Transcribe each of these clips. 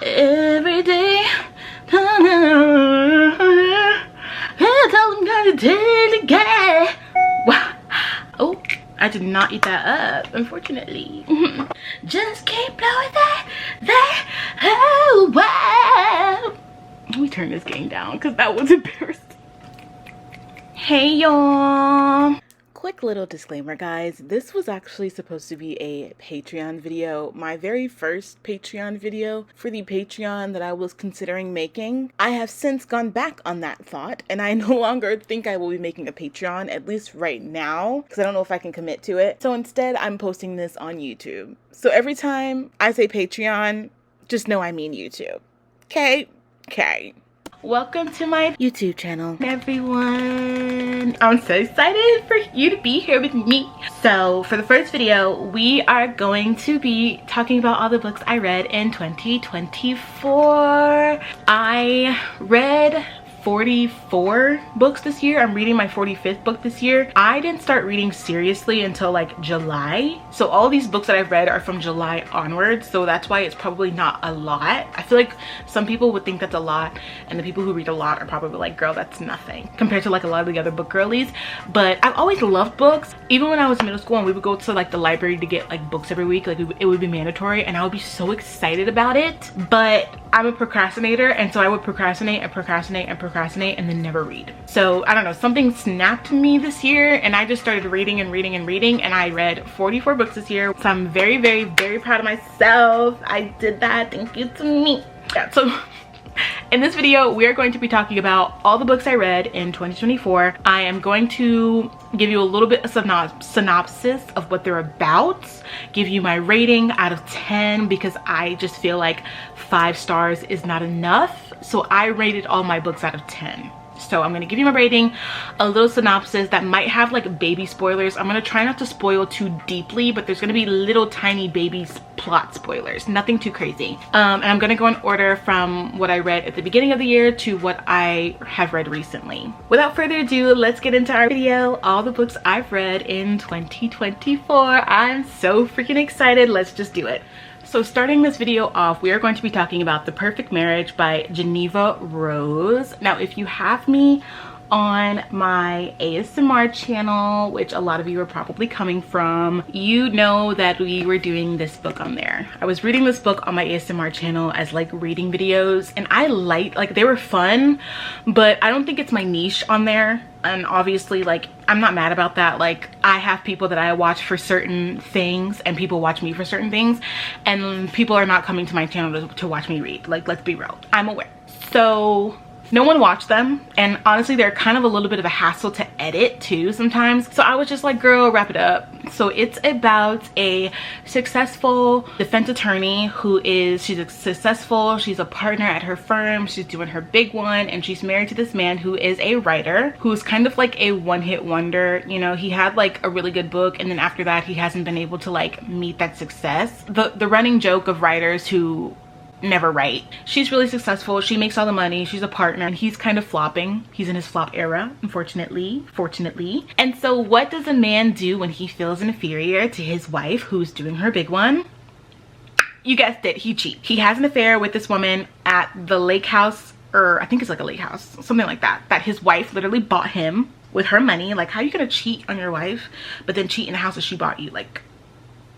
every day. It's all I'm gonna daily get. Wow. Oh, I did not eat that up, unfortunately. Just keep blowing that. Oh, wow. Let me turn this game down because that was embarrassing. Hey, y'all. Quick little disclaimer, guys. This was actually supposed to be a Patreon video, my very first Patreon video for the Patreon that I was considering making. I have since gone back on that thought, and I no longer think I will be making a Patreon, at least right now, because I don't know if I can commit to it. So instead, I'm posting this on YouTube. So every time I say Patreon, just know I mean YouTube. Okay? Okay. Welcome to my YouTube channel, everyone. I'm so excited for you to be here with me. So for the first video, we are going to be talking about all the books I read in 2024. I read 44 books this year. I'm reading my 45th book this year. I didn't start reading seriously until like July. So all these books that I've read are from July onwards. So that's why it's probably not a lot. I feel like some people would think that's a lot, and the people who read a lot are probably like, girl, that's nothing compared to like a lot of the other book girlies. But I've always loved books. Even when I was in middle school and we would go to like the library to get like books every week, like it would be mandatory, and I would be so excited about it. But I'm a procrastinator, and so I would procrastinate and procrastinate and procrastinate and then never read. So I don't know, something snapped me this year, and I just started reading and reading and reading, and I read 44 books this year. So I'm very, very, very proud of myself. I did that. Thank you to me. Yeah, so in this video, we are going to be talking about all the books I read in 2024. I am going to give you a little bit of synopsis of what they're about, give you my rating out of 10, because I just feel like 5 stars is not enough. So I rated all my books out of 10. So I'm going to give you my rating, a little synopsis that might have like baby spoilers. I'm going to try not to spoil too deeply, but there's going to be little tiny baby plot spoilers, nothing too crazy. And I'm going to go in order from what I read at the beginning of the year to what I have read recently. Without further ado, let's get into our video, all the books I've read in 2024. I'm so freaking excited. Let's just do it. So starting this video off, we are going to be talking about The Perfect Marriage by Geneva Rose. Now, if you have me on my ASMR channel, which a lot of you are probably coming from, you know that we were doing this book on there. I was reading this book on my ASMR channel as like reading videos, and I liked, like, they were fun, but I don't think it's my niche on there. And obviously, like, I'm not mad about that. Like, I have people that I watch for certain things, and people watch me for certain things, and people are not coming to my channel to watch me read. Like, let's be real, I'm aware. So no one watched them, and honestly they're kind of a little bit of a hassle to edit too sometimes. So I was just like, girl, wrap it up. So it's about a successful defense attorney she's successful, she's a partner at her firm, she's doing her big one, and she's married to this man who is a writer who's kind of like a one-hit wonder. You know, he had like a really good book, and then after that he hasn't been able to like meet that success. The running joke of writers who never write. She's really successful, she makes all the money, she's a partner, and he's kind of flopping. He's in his flop era, unfortunately, fortunately. And so what does a man do when he feels inferior to his wife who's doing her big one? You guessed it, he cheats. He has an affair with this woman at the lake house, or I think it's like a lake house, something like that, that his wife literally bought him with her money. Like, how are you gonna cheat on your wife but then cheat in the house that she bought you? Like,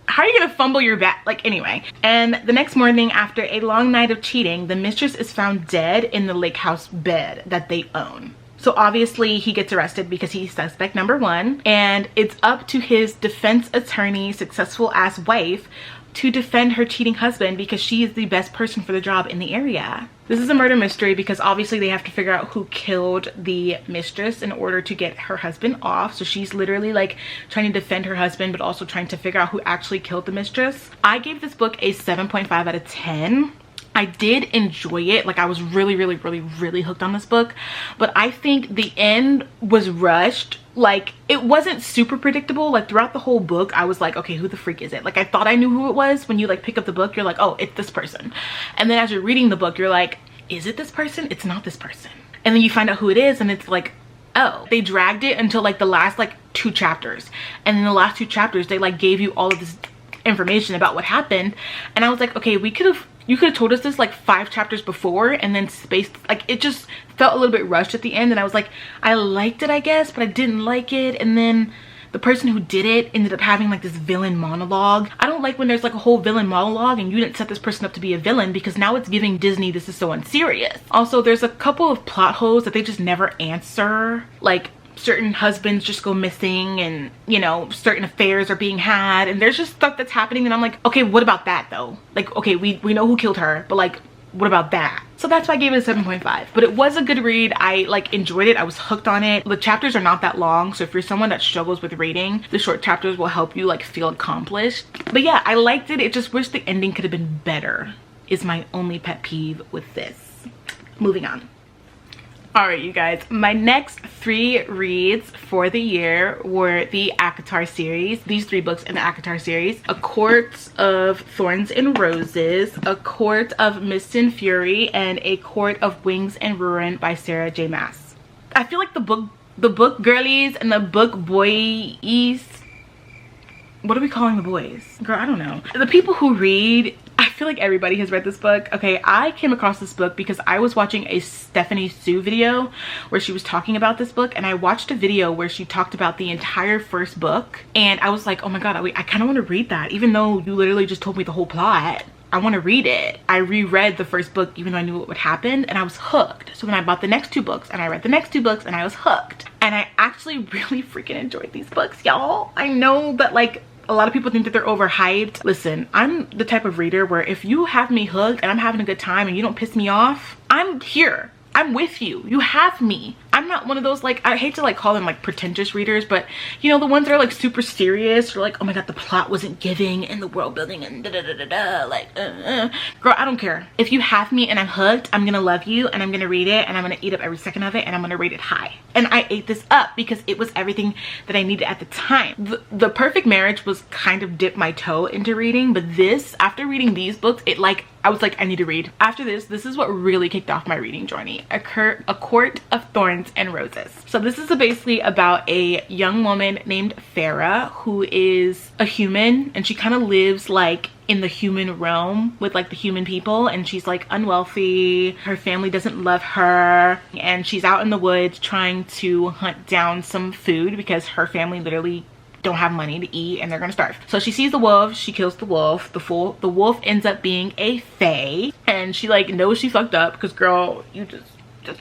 how are you gonna fumble your bat? Like, anyway. And the next morning, after a long night of cheating, the mistress is found dead in the lake house bed that they own. So obviously he gets arrested because he's suspect number 1, and it's up to his defense attorney, successful ass wife, to defend her cheating husband because she is the best person for the job in the area. This is a murder mystery because obviously they have to figure out who killed the mistress in order to get her husband off. So she's literally like trying to defend her husband, but also trying to figure out who actually killed the mistress. I gave this book a 7.5 out of 10. I did enjoy it. Like, I was really hooked on this book, but I think the end was rushed. Like, it wasn't super predictable. Like, throughout the whole book I was like, okay, who the freak is it? Like, I thought I knew who it was. When you like pick up the book, you're like, oh, it's this person, and then as you're reading the book you're like, is it this person? It's not this person. And then you find out who it is, and it's like, oh, they dragged it until like the last like 2 chapters, and in the last 2 chapters they like gave you all of this information about what happened. And I was like, okay, we could have you could have told us this like 5 chapters before and then spaced, like it just felt a little bit rushed at the end. And I was like, I liked it, I guess, but I didn't like it. And then the person who did it ended up having like this villain monologue. I don't like when there's like a whole villain monologue and you didn't set this person up to be a villain, because now it's giving Disney, this is so unserious. Also, there's a couple of plot holes that they just never answer. Like certain husbands just go missing, and you know, certain affairs are being had, and there's just stuff that's happening and I'm like, okay, what about that though? Like, okay, we know who killed her, but like, what about that? So that's why I gave it a 7.5. But it was a good read. I like enjoyed it. I was hooked on it. The chapters are not that long, so if you're someone that struggles with reading, the short chapters will help you like feel accomplished. But yeah, I liked it. It just wish the ending could have been better, is my only pet peeve with this. Moving on. All right, you guys, my next 3 reads for the year were the ACOTAR series. These 3 books in the ACOTAR series: A Court of Thorns and Roses, A Court of Mist and Fury, and A Court of Wings and Ruin by Sarah J. Maas. I feel like the book girlies and the book boys, what are we calling the boys? Girl, I don't know. The people who read, I feel like everybody has read this book. Okay, I came across this book because I was watching a Stephanie Sue video where she was talking about this book, and I watched a video where she talked about the entire first book, and I was like, oh my god, I kind of want to read that, even though you literally just told me the whole plot. I want to read it. I reread the first book even though I knew what would happen, and I was hooked. So then I bought the next 2 books and I read the next 2 books and I was hooked. And I actually really freaking enjoyed these books, y'all. I know that like a lot of people think that they're overhyped. Listen, I'm the type of reader where if you have me hooked and I'm having a good time and you don't piss me off, I'm here. I'm with you. You have me. I'm not one of those, like, I hate to like call them like pretentious readers, but you know, the ones that are like super serious, or like, oh my god, the plot wasn't giving and the world building and da da da da da, like girl, I don't care. If you have me and I'm hooked, I'm gonna love you and I'm gonna read it and I'm gonna eat up every second of it and I'm gonna rate it high. And I ate this up because it was everything that I needed at the time. The Perfect Marriage was kind of dipped my toe into reading, but this, after reading these books, it like, I was like, I need to read. After this is what really kicked off my reading journey. A Court of Thorns and Roses. So this is basically about a young woman named Farah who is a human, and she kind of lives like in the human realm with like the human people, and she's like unwealthy. Her family doesn't love her, and she's out in the woods trying to hunt down some food because her family literally don't have money to eat and they're gonna starve. So she sees the wolf, she kills the wolf. The wolf ends up being a fae, and she like knows she fucked up because girl, you just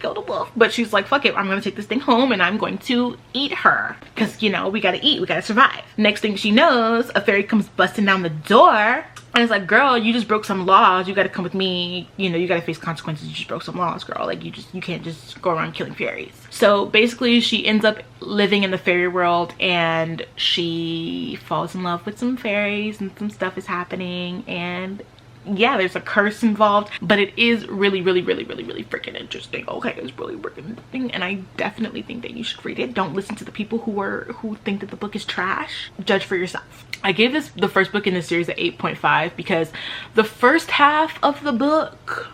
kill the wolf. But she's like, fuck it, I'm gonna take this thing home and I'm going to eat her, because you know, we gotta eat, we gotta survive. Next thing she knows, a fairy comes busting down the door and it's like, girl, you just broke some laws, you gotta come with me, you know, you gotta face consequences, you just broke some laws, girl. Like, you can't just go around killing fairies. So basically she ends up living in the fairy world, and she falls in love with some fairies and some stuff is happening, and yeah, there's a curse involved, but it is really freaking interesting. Okay, it's really freaking interesting, and I definitely think that you should read it. Don't listen to the people who think that the book is trash. Judge for yourself. I gave the first book in this series an 8.5 because the first half of the book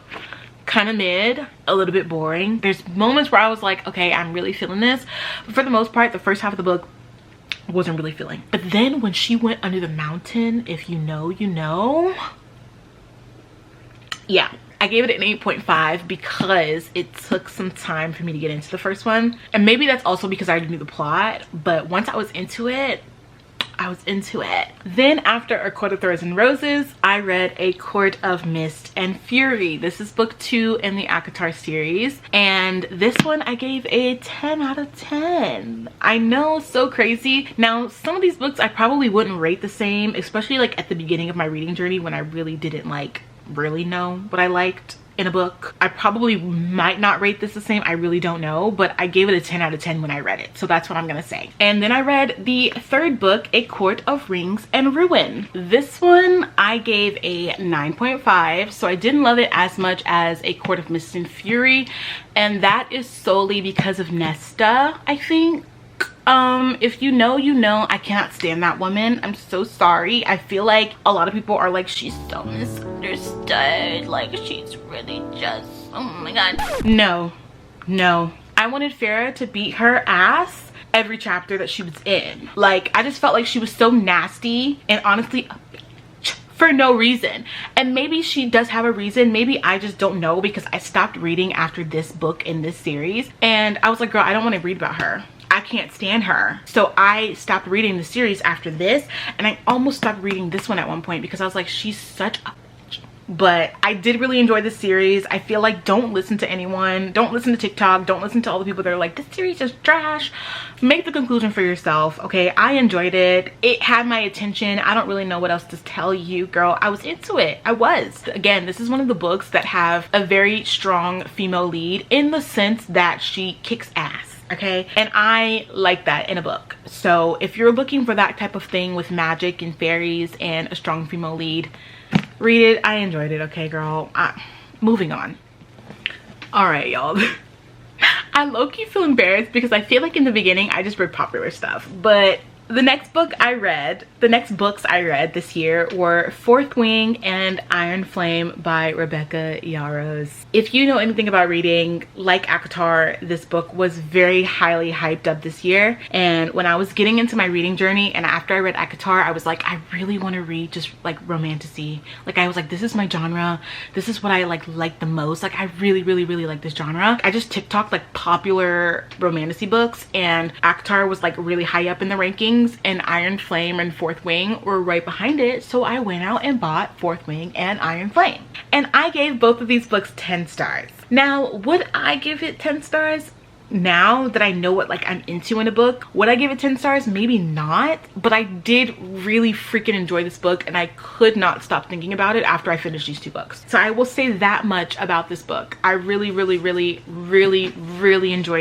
kind of mid, a little bit boring. There's moments where I was like, okay, I'm really feeling this, but for the most part, the first half of the book wasn't really feeling. But then when she went under the mountain, if you know, you know. Yeah, I gave it an 8.5 because it took some time for me to get into the first one, and maybe that's also because I already knew the plot, but once I was into it, I was into it. Then after A Court of Thorns and Roses, I read A Court of Mist and Fury. This is book 2 in the ACOTAR series, and this one I gave a 10 out of 10. I know, so crazy. Now, some of these books I probably wouldn't rate the same, especially like at the beginning of my reading journey when I really didn't like really know what I liked in a book. I probably might not rate this the same, I really don't know, but I gave it a 10 out of 10 when I read it, so that's what I'm gonna say. And then I read the third book, A Court of Rings and Ruin. This one I gave a 9.5, so I didn't love it as much as A Court of Mist and Fury, and that is solely because of Nesta, I think. If you know, you know. I cannot stand that woman. I'm so sorry. I feel like a lot of people are like, she's so misunderstood, like she's really just, oh my god. No, I wanted Farah to beat her ass every chapter that she was in. Like, I just felt like she was so nasty and honestly a bitch for no reason. And maybe she does have a reason, maybe I just don't know, because I stopped reading after this book in this series and I was like, girl, I don't want to read about her. I can't stand her. So I stopped reading the series after this, and I almost stopped reading this one at one point because I was like, she's such a bitch. But I did really enjoy the series. I feel like don't listen to anyone, don't listen to TikTok, don't listen to all the people that are like, this series is trash. Make the conclusion for yourself, okay? I enjoyed it. It had my attention. I don't really know what else to tell you, girl. I was into it. I was. Again, this is one of the books that have a very strong female lead in the sense that she kicks ass. Okay, and I like that in a book. So if you're looking for that type of thing with magic and fairies and a strong female lead, read it. I enjoyed it. Okay, girl. Moving on. All right, y'all. I low-key feel embarrassed because I feel like in the beginning I just read popular stuff, but the next books I read this year were Fourth Wing and Iron Flame by Rebecca Yarros. If you know anything about reading, like ACOTAR, this book was very highly hyped up this year. And when I was getting into my reading journey and after I read ACOTAR, I was like, I really want to read just like romantasy. Like I was like, this is my genre. This is what I like the most. Like I really like this genre. I just TikToked like popular romantasy books and ACOTAR was like really high up in the rankings, and Iron Flame and Fourth Wing were right behind it. So I went out and bought Fourth Wing and Iron Flame. And I gave both of these books 10 stars. Now, would I give it 10 stars? Now that I know what like I'm into in a book, would I give it 10 stars? Maybe not, but I did really freaking enjoy this book and I could not stop thinking about it after I finished these two books. So I will say that much about this book. I really enjoyed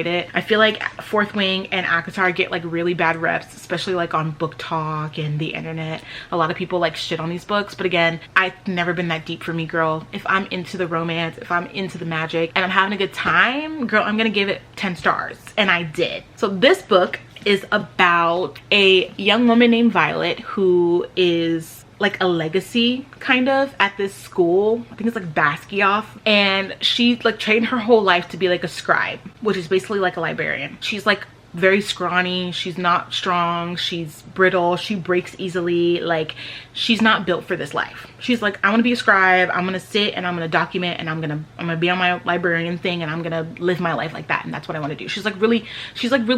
it. I feel like Fourth Wing and ACOTAR get like really bad reps, especially like on book talk and the internet. A lot of people like shit on these books, but again, I've never been that deep for me, girl. If I'm into the romance, if I'm into the magic and I'm having a good time, girl, I'm gonna give it 10 stars, and I did. So this book is about a young woman named Violet who is like a legacy kind of at this school. I think it's like Basquiat, and she's like trained her whole life to be like a scribe, which is basically like a librarian. She's like very scrawny, she's not strong, she's brittle, she breaks easily. Like she's not built for this life. She's like, I want to be a scribe, I'm gonna sit and I'm gonna document and I'm gonna be on my librarian thing and I'm gonna live my life like that, and that's what I want to do. She's like really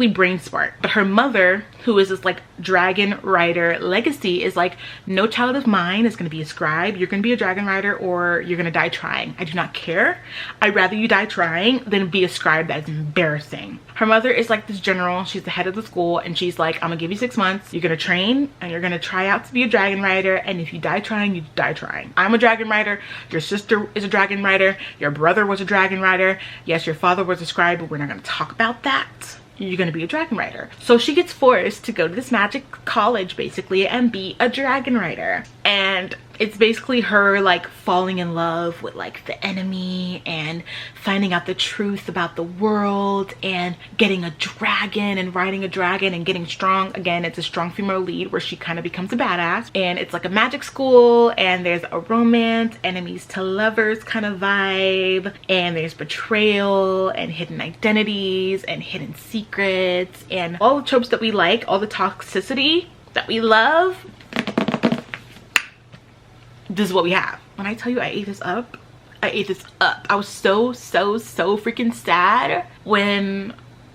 brain smart. But her mother, who is this like dragon rider legacy, is like, no child of mine is gonna be a scribe. You're gonna be a dragon rider or you're gonna die trying. I do not care. I'd rather you die trying than be a scribe that is embarrassing. Her mother is like this general. She's the head of the school, and she's like, I'm gonna give you 6 months. You're gonna train and you're gonna try out to be a dragon rider, and if you die trying, you die trying. I'm a dragon rider. Your sister is a dragon rider. Your brother was a dragon rider. Yes, your father was a scribe, but we're not gonna talk about that. You're gonna be a dragon rider. So she gets forced to go to this magic college basically and be a dragon rider. And it's basically her like falling in love with like the enemy and finding out the truth about the world and getting a dragon and riding a dragon and getting strong. Again, it's a strong female lead where she kind of becomes a badass, and it's like a magic school, and there's a romance, enemies to lovers kind of vibe, and there's betrayal and hidden identities and hidden secrets and all the tropes that we like, all the toxicity that we love. This is what we have. When I tell you I ate this up, I ate this up. I was so freaking sad when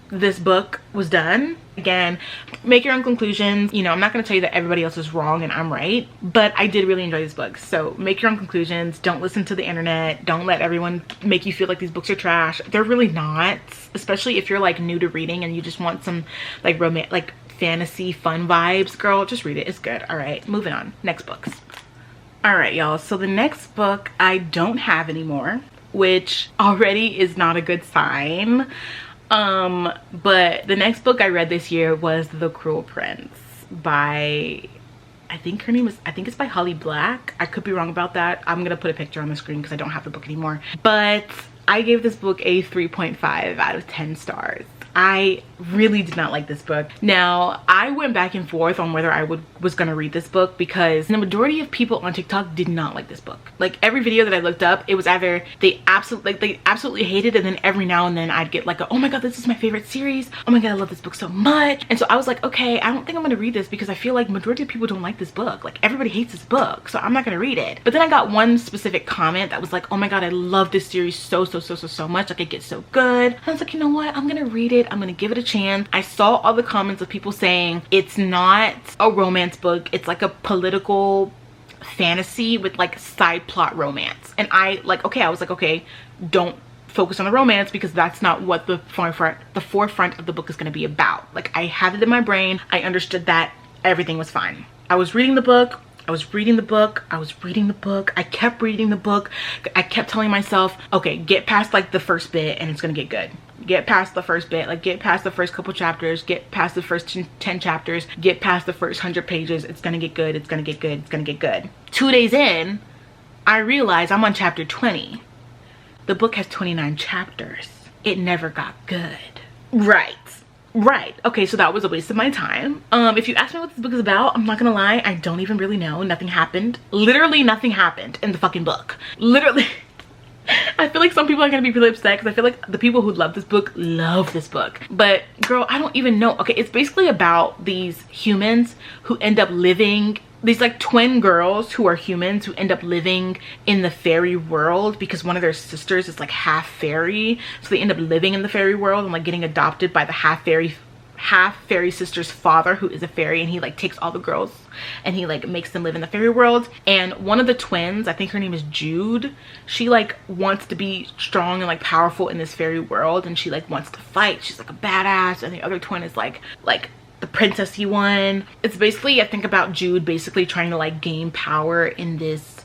this book was done. Again, make your own conclusions. You know, I'm not going to tell you that everybody else is wrong and I'm right, but I did really enjoy this book. So make your own conclusions. Don't listen to the internet. Don't let everyone make you feel like these books are trash. They're really not, especially if you're like new to reading and you just want some like romance, like fantasy fun vibes. Girl, just read it. It's good. All right, moving on. Next books. All right, y'all, so the next book I don't have anymore, which already is not a good sign. But the next book I read this year was The Cruel Prince by, I think it's by Holly Black. I could be wrong about that. I'm gonna put a picture on the screen because I don't have the book anymore. But I gave this book a 3.5 out of 10 stars. I really did not like this book. Now, I went back and forth on whether I was gonna read this book because the majority of people on TikTok did not like this book. Like every video that I looked up, it was either they absolutely hated it, and then every now and then I'd get like a, oh my god, this is my favorite series. Oh my god, I love this book so much. And so I was like, okay, I don't think I'm gonna read this because I feel like majority of people don't like this book. Like everybody hates this book, so I'm not gonna read it. But then I got one specific comment that was like, oh my god, I love this series so much. Like it gets so good. I was like, you know what? I'm gonna read it. I'm gonna give it a chance. I saw all the comments of people saying it's not a romance book. It's like a political fantasy with like side plot romance. And I was like, okay, don't focus on the romance because that's not what the forefront of the book is going to be about. Like I had it in my brain. I understood that everything was fine. I was reading the book. I was reading the book. I was reading the book. I kept reading the book. I kept telling myself, okay, get past like the first bit and it's gonna get good. Get past the first bit, like get past the first couple chapters, get past the first 10 chapters, get past the first 100 pages. It's gonna get good. It's gonna get good. It's gonna get good. 2 days in, I realized I'm on chapter 20. The book has 29 chapters. It never got good. Right. Okay, so that was a waste of my time. If you ask me what this book is about, I'm not gonna lie, I don't even really know. Nothing happened. Literally nothing happened in the fucking book. Literally. I feel like some people are gonna be really upset because I feel like the people who love this book love this book. But girl, I don't even know. Okay, it's basically about these humans who end up living, these like twin girls who are humans who end up living in the fairy world because one of their sisters is like half fairy. So they end up living in the fairy world and like getting adopted by the half fairy sister's father, who is a fairy, and he like takes all the girls and he like makes them live in the fairy world. And one of the twins, I think her name is Jude, she like wants to be strong and like powerful in this fairy world, and she like wants to fight. She's like a badass. And the other twin is like the princessy one. It's basically, I think, about Jude basically trying to like gain power in this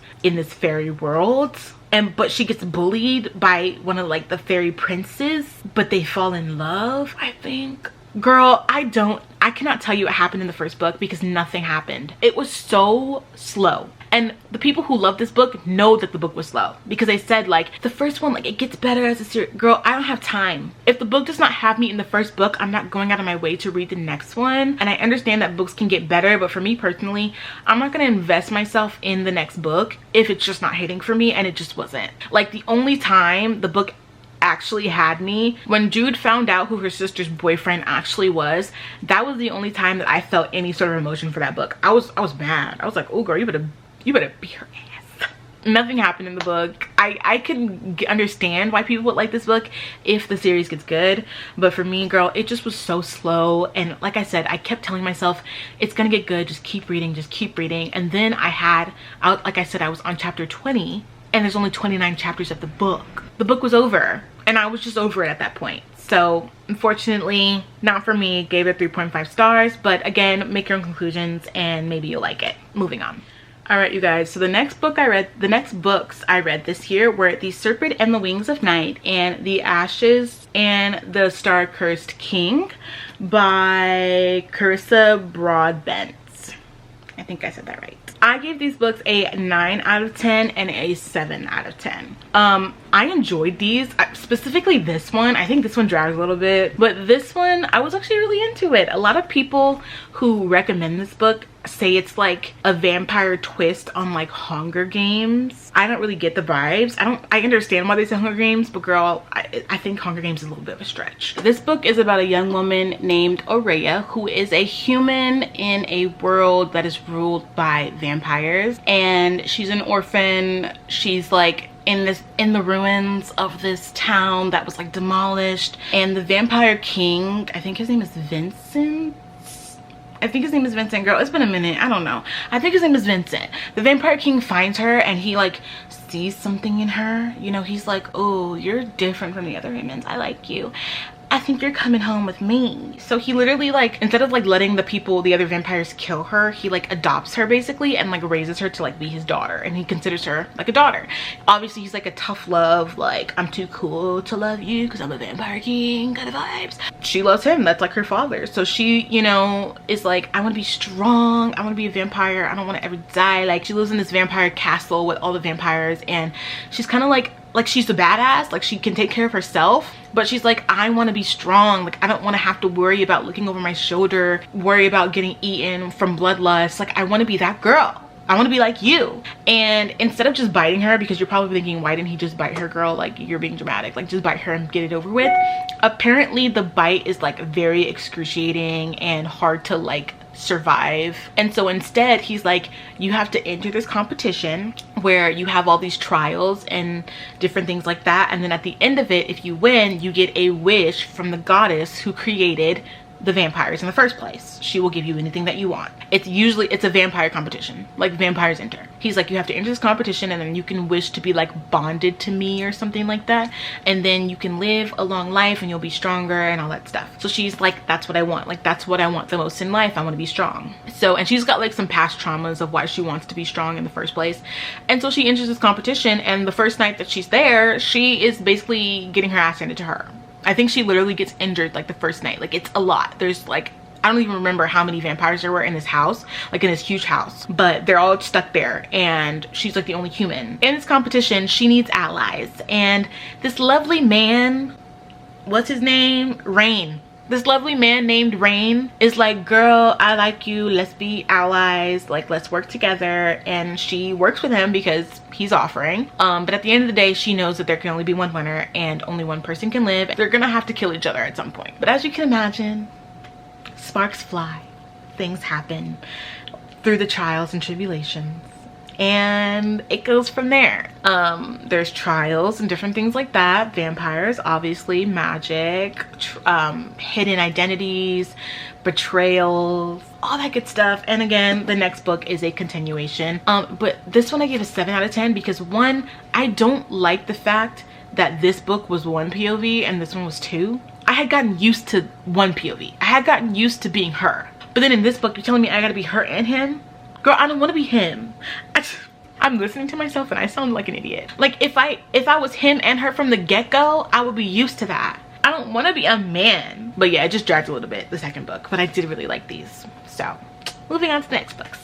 fairy world. But she gets bullied by one of like the fairy princes, but they fall in love, I think. Girl, I cannot tell you what happened in the first book because nothing happened. It was so slow. And the people who love this book know that the book was slow because they said like the first one, like it gets better as a series. Girl, I don't have time. If the book does not have me in the first book, I'm not going out of my way to read the next one. And I understand that books can get better, but for me personally, I'm not going to invest myself in the next book if it's just not hitting for me, and it just wasn't. Like the only time the book actually had me, when Jude found out who her sister's boyfriend actually was, that was the only time that I felt any sort of emotion for that book. I was mad. I was like, oh girl, you better beat her ass. Nothing happened in the book. I can understand why people would like this book if the series gets good, but for me, girl, it just was so slow. And like I said, I kept telling myself it's gonna get good, just keep reading. And then like I said, I was on chapter 20 and there's only 29 chapters of the book. The book was over and I was just over it at that point. So unfortunately, not for me. Gave it 3.5 stars, but again, make your own conclusions and maybe you'll like it. Moving on. All right, you guys, so the next books I read this year were The Serpent and the Wings of Night and The Ashes and the Star-Cursed King by Carissa Broadbent. I think I said that right. I gave these books a 9 out of 10 and a 7 out of 10. I enjoyed these, specifically this one. I think this one drags a little bit, but this one, I was actually really into it. A lot of people who recommend this book say it's like a vampire twist on like Hunger Games. I don't really get the vibes. I understand why they say Hunger Games, but girl, I think Hunger Games is a little bit of a stretch. This book is about a young woman named Aurea who is a human in a world that is ruled by vampires, and she's an orphan. She's like in the ruins of this town that was like demolished, and the vampire king, I think his name is Vincent. Girl, it's been a minute. I don't know. I think his name is Vincent. The vampire king finds her and he like sees something in her. You know, he's like, oh, you're different from the other humans. I like you. I think you're coming home with me. So he literally like, instead of like letting the other vampires kill her, he like adopts her basically and like raises her to like be his daughter, and he considers her like a daughter. Obviously he's like a tough love, like I'm too cool to love you because I'm a vampire king kind of vibes. She loves him. That's like her father. So she, you know, is like, I want to be strong. I want to be a vampire. I don't want to ever die. Like she lives in this vampire castle with all the vampires, and she's kind of like like she's a badass, like she can take care of herself, but she's like, I want to be strong. Like I don't want to have to worry about looking over my shoulder, worry about getting eaten from bloodlust. Like I want to be that girl. I want to be like you. And instead of just biting her, because you're probably thinking, why didn't he just bite her, girl? Like you're being dramatic. Like just bite her and get it over with. Apparently the bite is like very excruciating and hard to like survive. And so instead he's like, you have to enter this competition where you have all these trials and different things like that, and then at the end of it, if you win, you get a wish from the goddess who created the vampires in the first place. She will give you anything that you want. It's a vampire competition, like vampires enter. He's like, you have to enter this competition and then you can wish to be like bonded to me or something like that, and then you can live a long life and you'll be stronger and all that stuff. So she's like, that's what I want. Like that's what I want the most in life. I want to be strong. So, and she's got like some past traumas of why she wants to be strong in the first place. And so she enters this competition, and the first night that she's there, she is basically getting her ass handed to her. I think she literally gets injured like the first night. Like it's a lot. There's like, I don't even remember how many vampires there were in this house, like in this huge house, but they're all stuck there and she's like the only human. In this competition, she needs allies, and this lovely man, what's his name? Rain. This lovely man named Rain is like, girl, I like you, let's be allies, like let's work together. And she works with him because he's offering, but at the end of the day, she knows that there can only be one winner and only one person can live. They're gonna have to kill each other at some point. But as you can imagine, sparks fly, things happen through the trials and tribulations, and it goes from there. There's trials and different things like that, vampires, obviously, magic, hidden identities, betrayals, all that good stuff. And again, the next book is a continuation, but this one I gave a 7 out of 10 because one, I don't like the fact that this book was 1 POV and this one was 2. I had gotten used to 1 POV. I had gotten used to being her, but then in this book you're telling me I gotta be her and him? Girl, I don't want to be him. I'm listening to myself and I sound like an idiot. Like if I was him and her from the get-go, I would be used to that. I don't want to be a man. But yeah, it just dragged a little bit, the second book, but I did really like these. So moving on to the next books.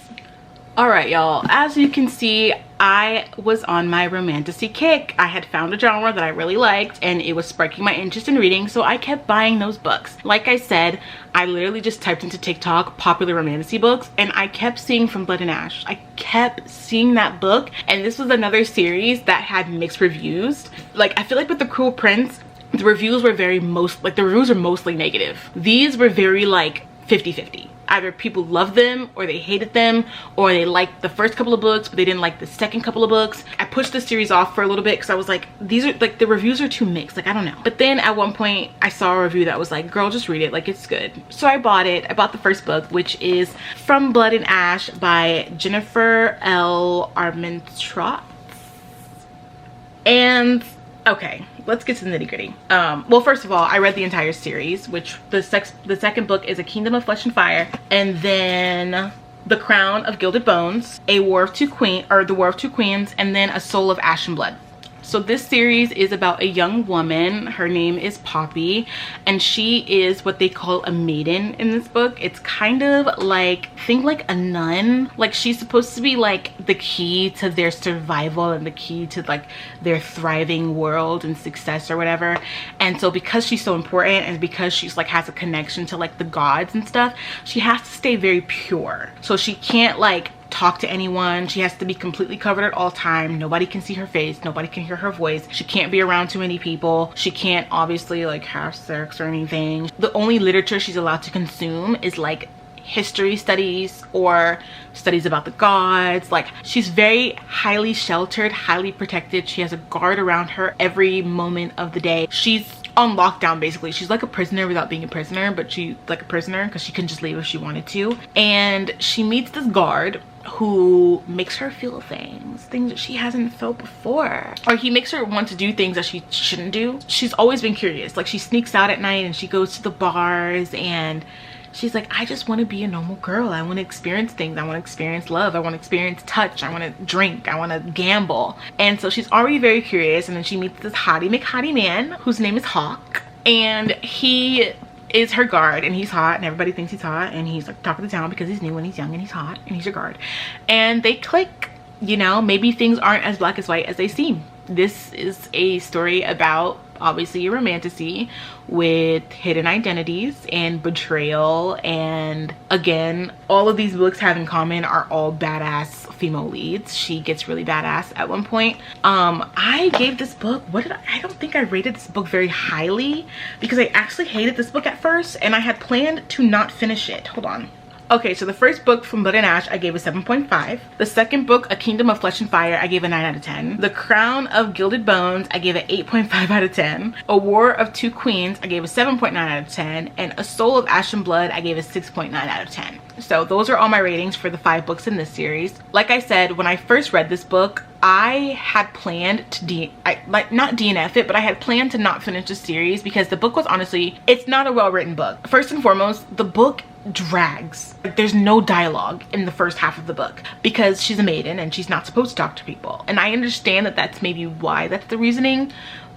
All right, y'all, as you can see, I was on my romantasy kick. I had found a genre that I really liked and it was sparking my interest in reading, so I kept buying those books. Like I said, I literally just typed into TikTok popular romantasy books and I kept seeing From Blood and Ash. I kept seeing that book, and this was another series that had mixed reviews. Like I feel like with The Cruel Prince, the reviews were the reviews are mostly negative. These were very like 50-50. Either people loved them or they hated them, or they liked the first couple of books but they didn't like the second couple of books. I pushed the series off for a little bit because I was like, these are like, the reviews are too mixed, like I don't know. But then at one point I saw a review that was like, girl, just read it, like it's good. So I bought it. I bought the first book, which is From Blood and Ash by Jennifer L. Armentrout. And okay, let's get to the nitty-gritty. Well, first of all, I read the entire series, which the second book is A Kingdom of Flesh and Fire, and then The Crown of Gilded Bones, The War of Two Queens, and then A Soul of Ash and Blood. So this series is about a young woman. Her name is Poppy, and she is what they call a maiden in this book. It's kind of like, think like a nun. Like she's supposed to be like the key to their survival and the key to like their thriving world and success or whatever. And so because she's so important and because she's like has a connection to like the gods and stuff, she has to stay very pure. So she can't like talk to anyone. She has to be completely covered at all time. Nobody can see her face, nobody can hear her voice. She can't be around too many people. She can't obviously like have sex or anything. The only literature she's allowed to consume is like history studies or studies about the gods. Like she's very highly sheltered, highly protected. She has a guard around her every moment of the day. She's on lockdown basically. She's like a prisoner without being a prisoner, but she's like a prisoner because she couldn't just leave if she wanted to. And she meets this guard who makes her feel things that she hasn't felt before, or he makes her want to do things that she shouldn't do. She's always been curious. Like she sneaks out at night and she goes to the bars and she's like, I just want to be a normal girl. I want to experience things. I want to experience love. I want to experience touch. I want to drink. I want to gamble. And so she's already very curious, and then she meets this hottie McHottie man whose name is Hawk, and he is her guard, and he's hot and everybody thinks he's hot, and he's like top of the town because he's new and he's young and he's hot and he's your guard, and they click. You know, maybe things aren't as black as white as they seem. this is a story about obviously a romantasy with hidden identities and betrayal, and again, all of these books have in common are all badass female leads. She gets really badass at one point. I gave this book, I don't think I rated this book very highly because I actually hated this book at first and I had planned to not finish it. Hold on. Okay, so the first book, From Blood and Ash, I gave a 7.5. The second book, A Kingdom of Flesh and Fire, I gave a 9 out of 10. The Crown of Gilded Bones, I gave an 8.5 out of 10. A War of Two Queens, I gave a 7.9 out of 10. And A Soul of Ash and Blood, I gave a 6.9 out of 10. So those are all my ratings for the 5 books in this series. Like I said, when I first read this book, I had planned to not DNF it, but I had planned to not finish the series because the book was honestly, it's not a well-written book. First and foremost, the book drags. Like, there's no dialogue in the first half of the book because she's a maiden and she's not supposed to talk to people. And I understand that that's maybe why that's the reasoning,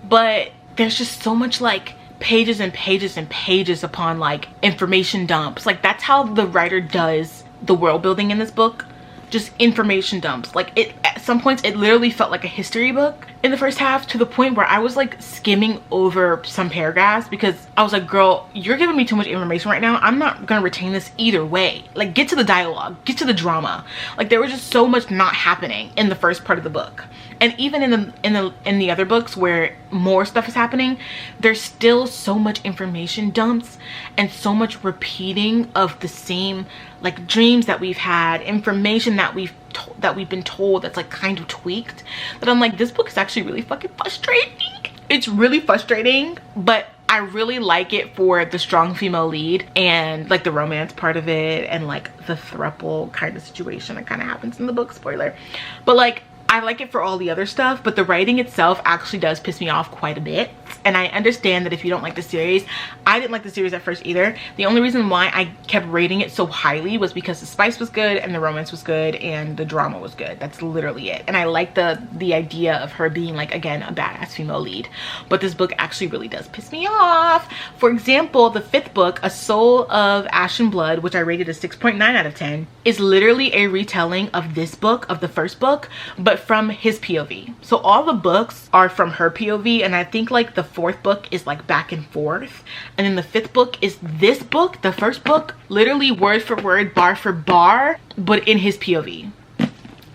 but there's just so much like pages and pages and pages upon like information dumps. Like, that's how the writer does the world building in this book. Just information dumps. Like, it at some points it literally felt like a history book in the first half, to the point where I was like skimming over some paragraphs because I was like, girl, you're giving me too much information right now. I'm not gonna retain this either way. Like, get to the dialogue, get to the drama. Like, there was just so much not happening in the first part of the book. And even in the other books where more stuff is happening, there's still so much information dumps and so much repeating of the same like dreams that we've had, information that we've been told that's like kind of tweaked, that I'm like, this book is actually really fucking frustrating. It's really frustrating, but I really like it for the strong female lead and like the romance part of it and like the throuple kind of situation that kind of happens in the book, spoiler. But like, I like it for all the other stuff, but the writing itself actually does piss me off quite a bit. And I understand that if you don't like the series, I didn't like the series at first either. The only reason why I kept rating it so highly was because the spice was good and the romance was good and the drama was good. That's literally it. And I like the idea of her being like, again, a badass female lead. But this book actually really does piss me off. For example, the 5th book, A Soul of Ash and Blood, which I rated a 6.9 out of 10, is literally a retelling of this book, of the first book, but from his POV. So all the books are from her POV, and I think like the 4th book is like back and forth, and then the 5th book is this book, the first book, literally word for word, bar for bar, but in his POV.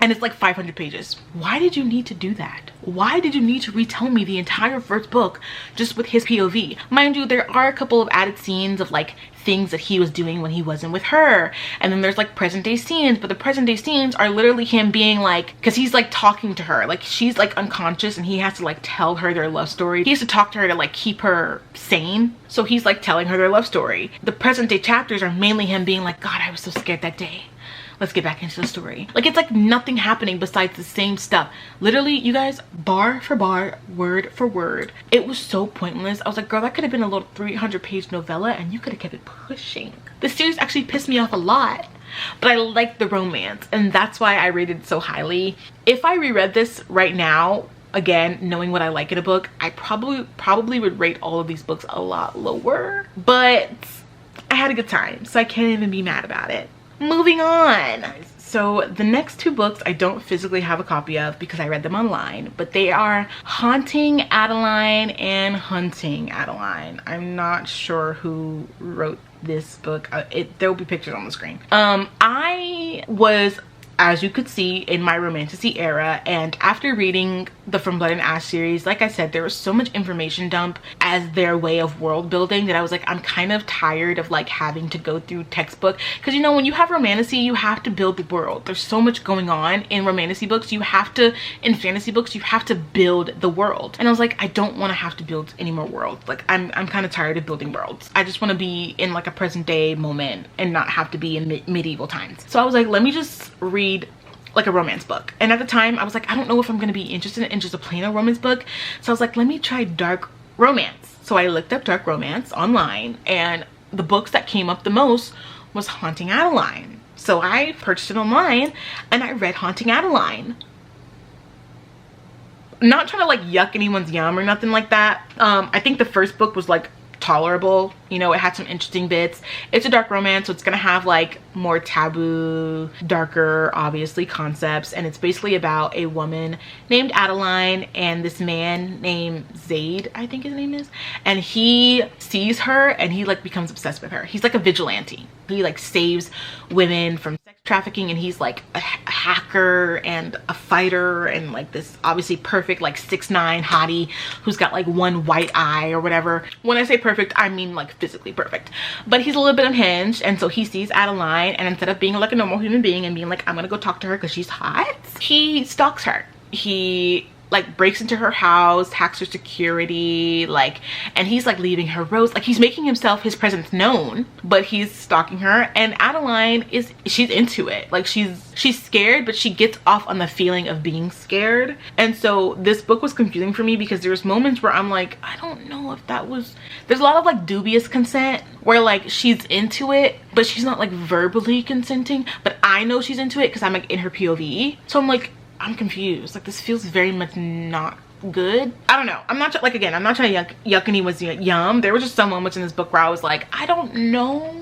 And it's like 500 pages. Why did you need to do that? Why did you need to retell me the entire first book just with his POV? Mind you, there are a couple of added scenes of like things that he was doing when he wasn't with her, and then there's like present day scenes, but the present day scenes are literally him being like, because he's like talking to her, like she's like unconscious and he has to like tell her their love story. He has to talk to her to like keep her sane, so he's like telling her their love story. The present day chapters are mainly him being like, God, I was so scared that day, let's get back into the story. Like, it's like nothing happening besides the same stuff. Literally, you guys, bar for bar, word for word. It was so pointless. I was like, girl, that could have been a little 300-page novella and you could have kept it pushing. The series actually pissed me off a lot, but I like the romance, and that's why I rated it so highly. If I reread this right now, again, knowing what I like in a book, I probably would rate all of these books a lot lower, but I had a good time, so I can't even be mad about it. Moving on. So the next 2 books I don't physically have a copy of because I read them online, but they are Haunting Adeline and Hunting Adeline. I'm not sure who wrote this book. There will be pictures on the screen. I was, as you could see, in my romantasy era, and after reading the From Blood and Ash series, like I said, there was so much information dump as their way of world building that I was like, I'm kind of tired of like having to go through textbook, because you know, when you have romantasy, you have to build the world. There's so much going on in romantasy books. You have to, in fantasy books, you have to build the world, and I was like, I don't want to have to build any more worlds. Like, I'm kind of tired of building worlds. I just want to be in like a present day moment and not have to be in medieval times. So I was like, let me just read like a romance book. And at the time I was like, I don't know if I'm gonna be interested in just a plain old romance book, so I was like, let me try dark romance. So I looked up dark romance online, and the books that came up the most was Haunting Adeline. So I purchased it online and I read Haunting Adeline. Not trying to like yuck anyone's yum or nothing like that. I think the first book was like tolerable. You know, it had some interesting bits. It's a dark romance, so it's gonna have like more taboo, darker, obviously, concepts. And it's basically about a woman named Adeline and this man named Zaid, I think his name is. And he sees her and he like becomes obsessed with her. He's like a vigilante. He like saves women from sex trafficking, and he's like a hacker and a fighter and like this obviously perfect like 6'9" hottie who's got like one white eye or whatever. When I say perfect, I mean like physically perfect, but he's a little bit unhinged. And so he sees Adeline, and instead of being like a normal human being and being like, I'm gonna go talk to her because she's hot, he stalks her. He like breaks into her house, hacks her security, like, and he's like leaving her rose, like he's making himself, his presence known, but he's stalking her. And Adeline she's into it. Like she's scared, but she gets off on the feeling of being scared. And so this book was confusing for me because there's moments where I'm like, I don't know if that was, there's a lot of like dubious consent where like she's into it, but she's not like verbally consenting, but I know she's into it because I'm like in her POV. So I'm like, I'm confused. Like this feels very much not good. I don't know. I'm not like, again, I'm not trying to yuck anyone's yum. There were just some moments in this book where I was like, I don't know.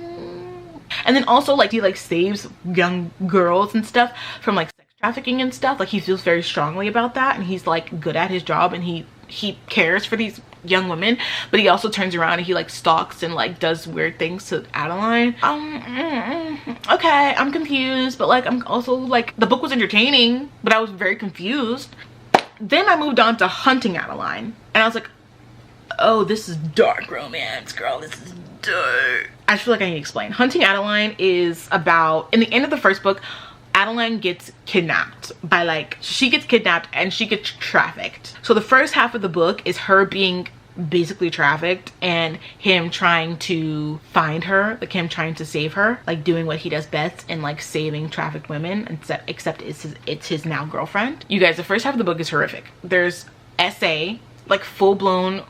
And then also like he like saves young girls and stuff from like sex trafficking and stuff. Like he feels very strongly about that, and he's like good at his job, and he cares for these young women, but he also turns around and he like stalks and like does weird things to Adeline. Okay, I'm confused, but like I'm also like, the book was entertaining, but I was very confused. Then I moved on to Hunting Adeline, and I was like, oh, this is dark romance, girl. This is dark. I feel like I need to explain. Hunting Adeline is about, in the end of the first book, Adeline gets kidnapped by like, she gets kidnapped and she gets trafficked. So the first half of the book is her being basically trafficked and him trying to find her, like him trying to save her, like doing what he does best in like saving trafficked women, except it's his now girlfriend. You guys, the first half of the book is horrific. There's essay, like full-blown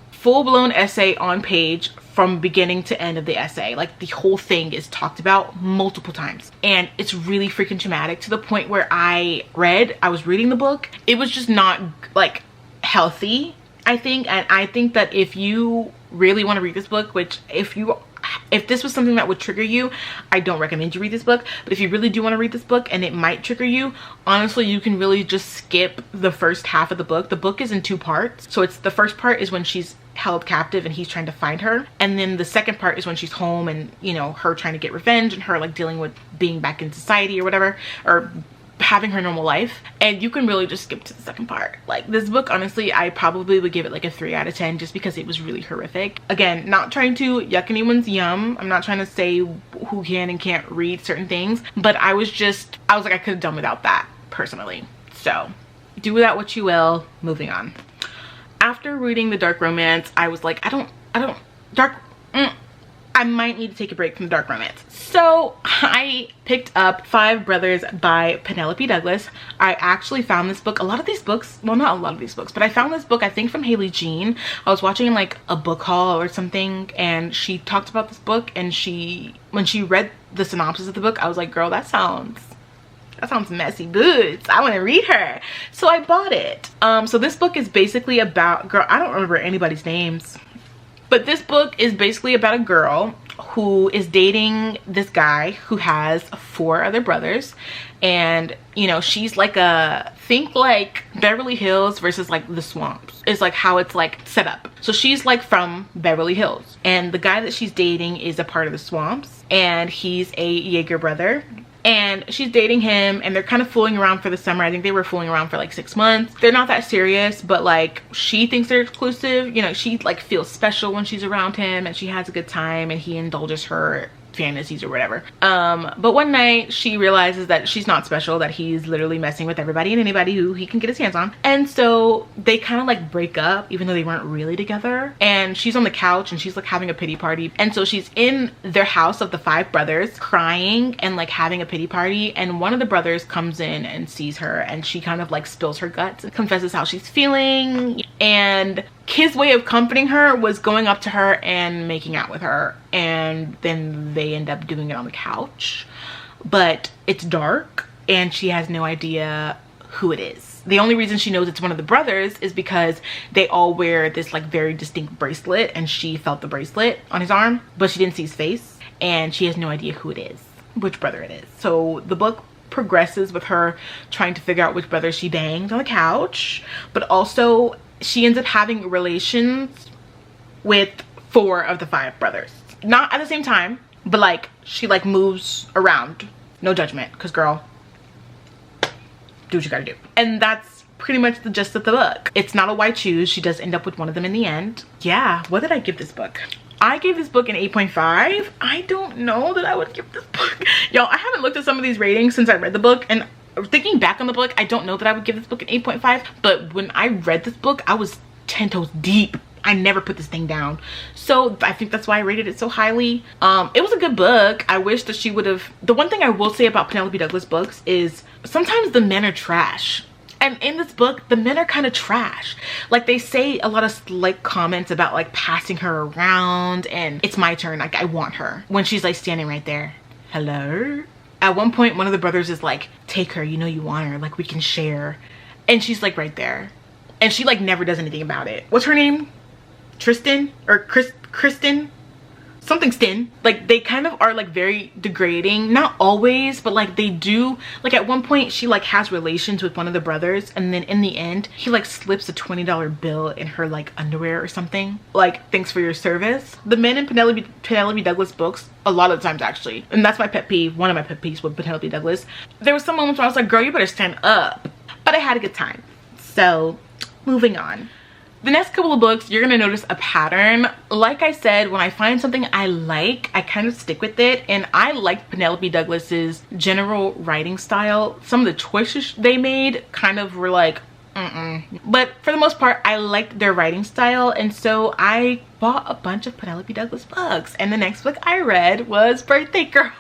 essay on page from beginning to end of the essay. Like the whole thing is talked about multiple times, and it's really freaking traumatic to the point where I was reading the book, it was just not like healthy, I think. And I think that if you really want to read this book, which if this was something that would trigger you, I don't recommend you read this book. But if you really do want to read this book and it might trigger you, honestly, you can really just skip the first half of the book. The book is in 2 parts. So it's, the first part is when she's held captive and he's trying to find her, and then the second part is when she's home and, you know, her trying to get revenge and her like dealing with being back in society or whatever, or having her normal life. And you can really just skip to the second part. Like this book, honestly, I probably would give it like a 3 out of 10 just because it was really horrific. Again, not trying to yuck anyone's yum. I'm not trying to say who can and can't read certain things, but I was like, I could have done without that personally. So do with that what you will. Moving on. After reading the dark romance, I was like, I might need to take a break from dark romance. So I picked up 5 Brothers by Penelope Douglas. I actually found this book, a lot of these books, well, not a lot of these books, but I found this book, I think from Haley Jean. I was watching like a book haul or something, and she talked about this book, and when she read the synopsis of the book, I was like, girl, that sounds messy boots. I want to read her. So I bought it. So this book is basically about, girl, I don't remember anybody's names, but this book is basically about a girl who is dating this guy who has 4 other brothers. And, you know, she's like think like Beverly Hills versus like the swamps is like how it's like set up. So she's like from Beverly Hills, and the guy that she's dating is a part of the swamps, and he's a Jaeger brother. And she's dating him, and they're kind of fooling around for the summer. I think they were fooling around for like 6 months. They're not that serious, but like she thinks they're exclusive. You know, she like feels special when she's around him, and she has a good time, and he indulges her fantasies or whatever. But one night she realizes that she's not special, that he's literally messing with everybody and anybody who he can get his hands on. And so they kind of like break up, even though they weren't really together. And she's on the couch and she's like having a pity party. And so she's in their house of the 5 brothers crying and like having a pity party. And one of the brothers comes in and sees her, and she kind of like spills her guts and confesses how she's feeling. And his way of comforting her was going up to her and making out with her, and then they end up doing it on the couch. But it's dark and she has no idea who it is. the only reason she knows it's one of the brothers is because they all wear this like very distinct bracelet, and she felt the bracelet on his arm, but she didn't see his face, and she has no idea who it is, which brother it is. So the book progresses with her trying to figure out which brother she banged on the couch, but also she ends up having relations with 4 of the 5 brothers. Not at the same time, but like she like moves around. No judgment, because girl, do what you gotta do. And that's pretty much the gist of the book. It's not a why choose. She does end up with one of them in the end. Yeah, what did I give this book? I gave this book an 8.5. I don't know that I would give this book. Y'all, I haven't looked at some of these ratings since I read the book, and thinking back on the book, I don't know that I would give this book an 8.5, but when I read this book, I was 10 toes deep. I never put this thing down. So I think that's why I rated it so highly. It was a good book. I wish that she would have... The one thing I will say about Penelope Douglas books is sometimes the men are trash. And in this book, the men are kind of trash. Like, they say a lot of slight comments about like passing her around and it's my turn, like I want her, when she's like standing right there. Hello? At one point, one of the brothers is like, take her, you know you want her, like we can share. And she's like right there. And she like never does anything about it. What's her name? Tristan? Or Kristen? Something Stin. Like, they kind of are like very degrading. Not always, but like they do. Like at one point she like has relations with one of the brothers, and then in the end he like slips a $20 bill in her like underwear or something. Like, thanks for your service. The men in Penelope Douglas books, a lot of the times actually, and that's my pet peeve, one of my pet peeves with Penelope Douglas, there was some moments where I was like, girl, you better stand up. But I had a good time. So moving on. The next couple of books, you're gonna notice a pattern. Like I said, when I find something I like, I kind of stick with it. And I liked Penelope Douglas's general writing style. Some of the choices they made kind of were like, but for the most part, I liked their writing style. And so I bought a bunch of Penelope Douglas books. And the next book I read was Birthday Girl.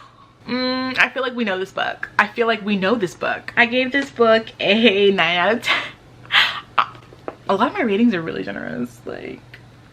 I feel like we know this book. I feel like we know this book. I gave this book a 9 out of 10. A lot of my ratings are really generous. Like,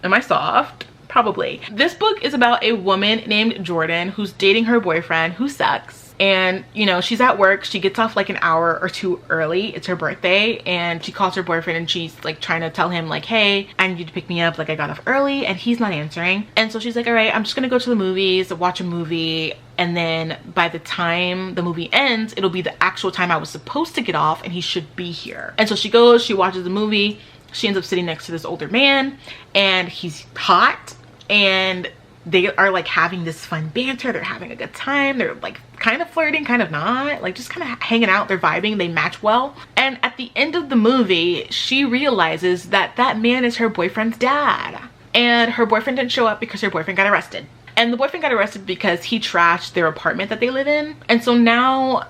am I soft? Probably. This book is about a woman named Jordan who's dating her boyfriend who sucks. And, you know, she's at work. She gets off like an hour or 2 early. It's her birthday. And she calls her boyfriend and she's like trying to tell him like, hey, I need you to pick me up. Like, I got off early. And he's not answering. And so she's like, all right, I'm just gonna go to the movies, watch a movie. And then by the time the movie ends, it'll be the actual time I was supposed to get off and he should be here. And so she goes, she watches the movie. She ends up sitting next to this older man and he's hot, and they are like having this fun banter. They're having a good time. They're like kind of flirting, kind of not, like just kind of hanging out. They're vibing, they match well. And at the end of the movie, she realizes that that man is her boyfriend's dad, and her boyfriend didn't show up because her boyfriend got arrested. And the boyfriend got arrested because he trashed their apartment that they live in. And so now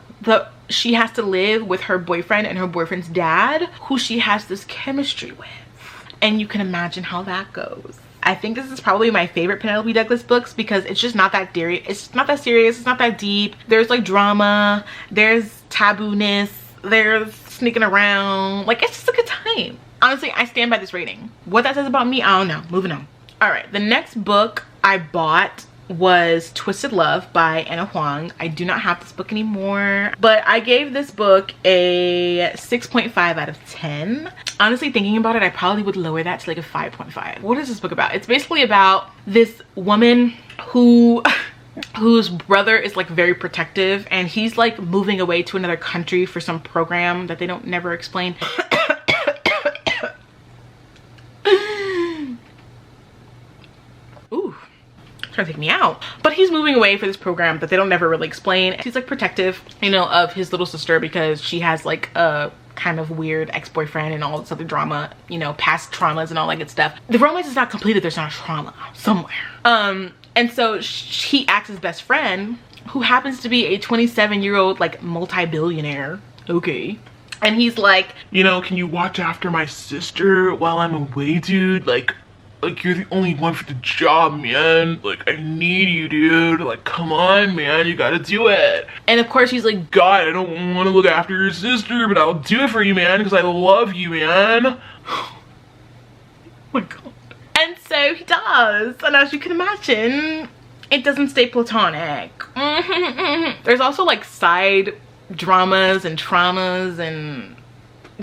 she has to live with her boyfriend and her boyfriend's dad, who she has this chemistry with. And you can imagine how that goes. I think this is probably my favorite Penelope Douglas books because it's just not that serious. It's not that serious. It's not that deep. There's like drama. There's taboo-ness. There's sneaking around. Like, it's just a good time. Honestly, I stand by this rating. What that says about me, I don't know. Moving on. All right, the next book I bought was Twisted Love by Anna Huang. I do not have this book anymore, but I gave this book a 6.5 out of 10. Honestly, thinking about it, I probably would lower that to like a 5.5. What is this book about? It's basically about this woman whose brother is like very protective, and he's like moving away to another country for some program that they don't never explain. Ooh, trying to take me out. But he's moving away for this program that they don't never really explain. He's like protective, you know, of his little sister because she has like a kind of weird ex-boyfriend and all this other drama, you know, past traumas and all that good stuff. The romance is not completed. There's not a trauma somewhere. And so he acts as best friend, who happens to be a 27-year-old like multi-billionaire. Okay. And he's like, you know, can you watch after my sister while I'm away, dude? Like you're the only one for the job, man. Like, I need you, dude. Like, come on, man, you gotta do it. And of course he's like, God, I don't want to look after your sister, but I'll do it for you, man, because I love you, man. Oh my God. And so he does. And as you can imagine, it doesn't stay platonic. There's also like side dramas and traumas and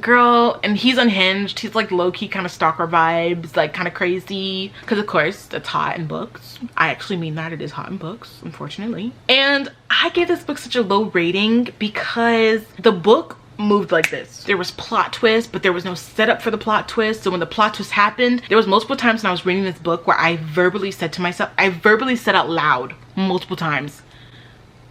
girl, and he's unhinged. He's like low-key kind of stalker vibes, like kind of crazy, because of course that's hot in books. I actually mean that. It is hot in books, unfortunately. And I gave this book such a low rating because the book moved like this. There was plot twist, but there was no setup for the plot twist. So when the plot twist happened, there was multiple times when I was reading this book where I verbally said to myself, I verbally said out loud multiple times,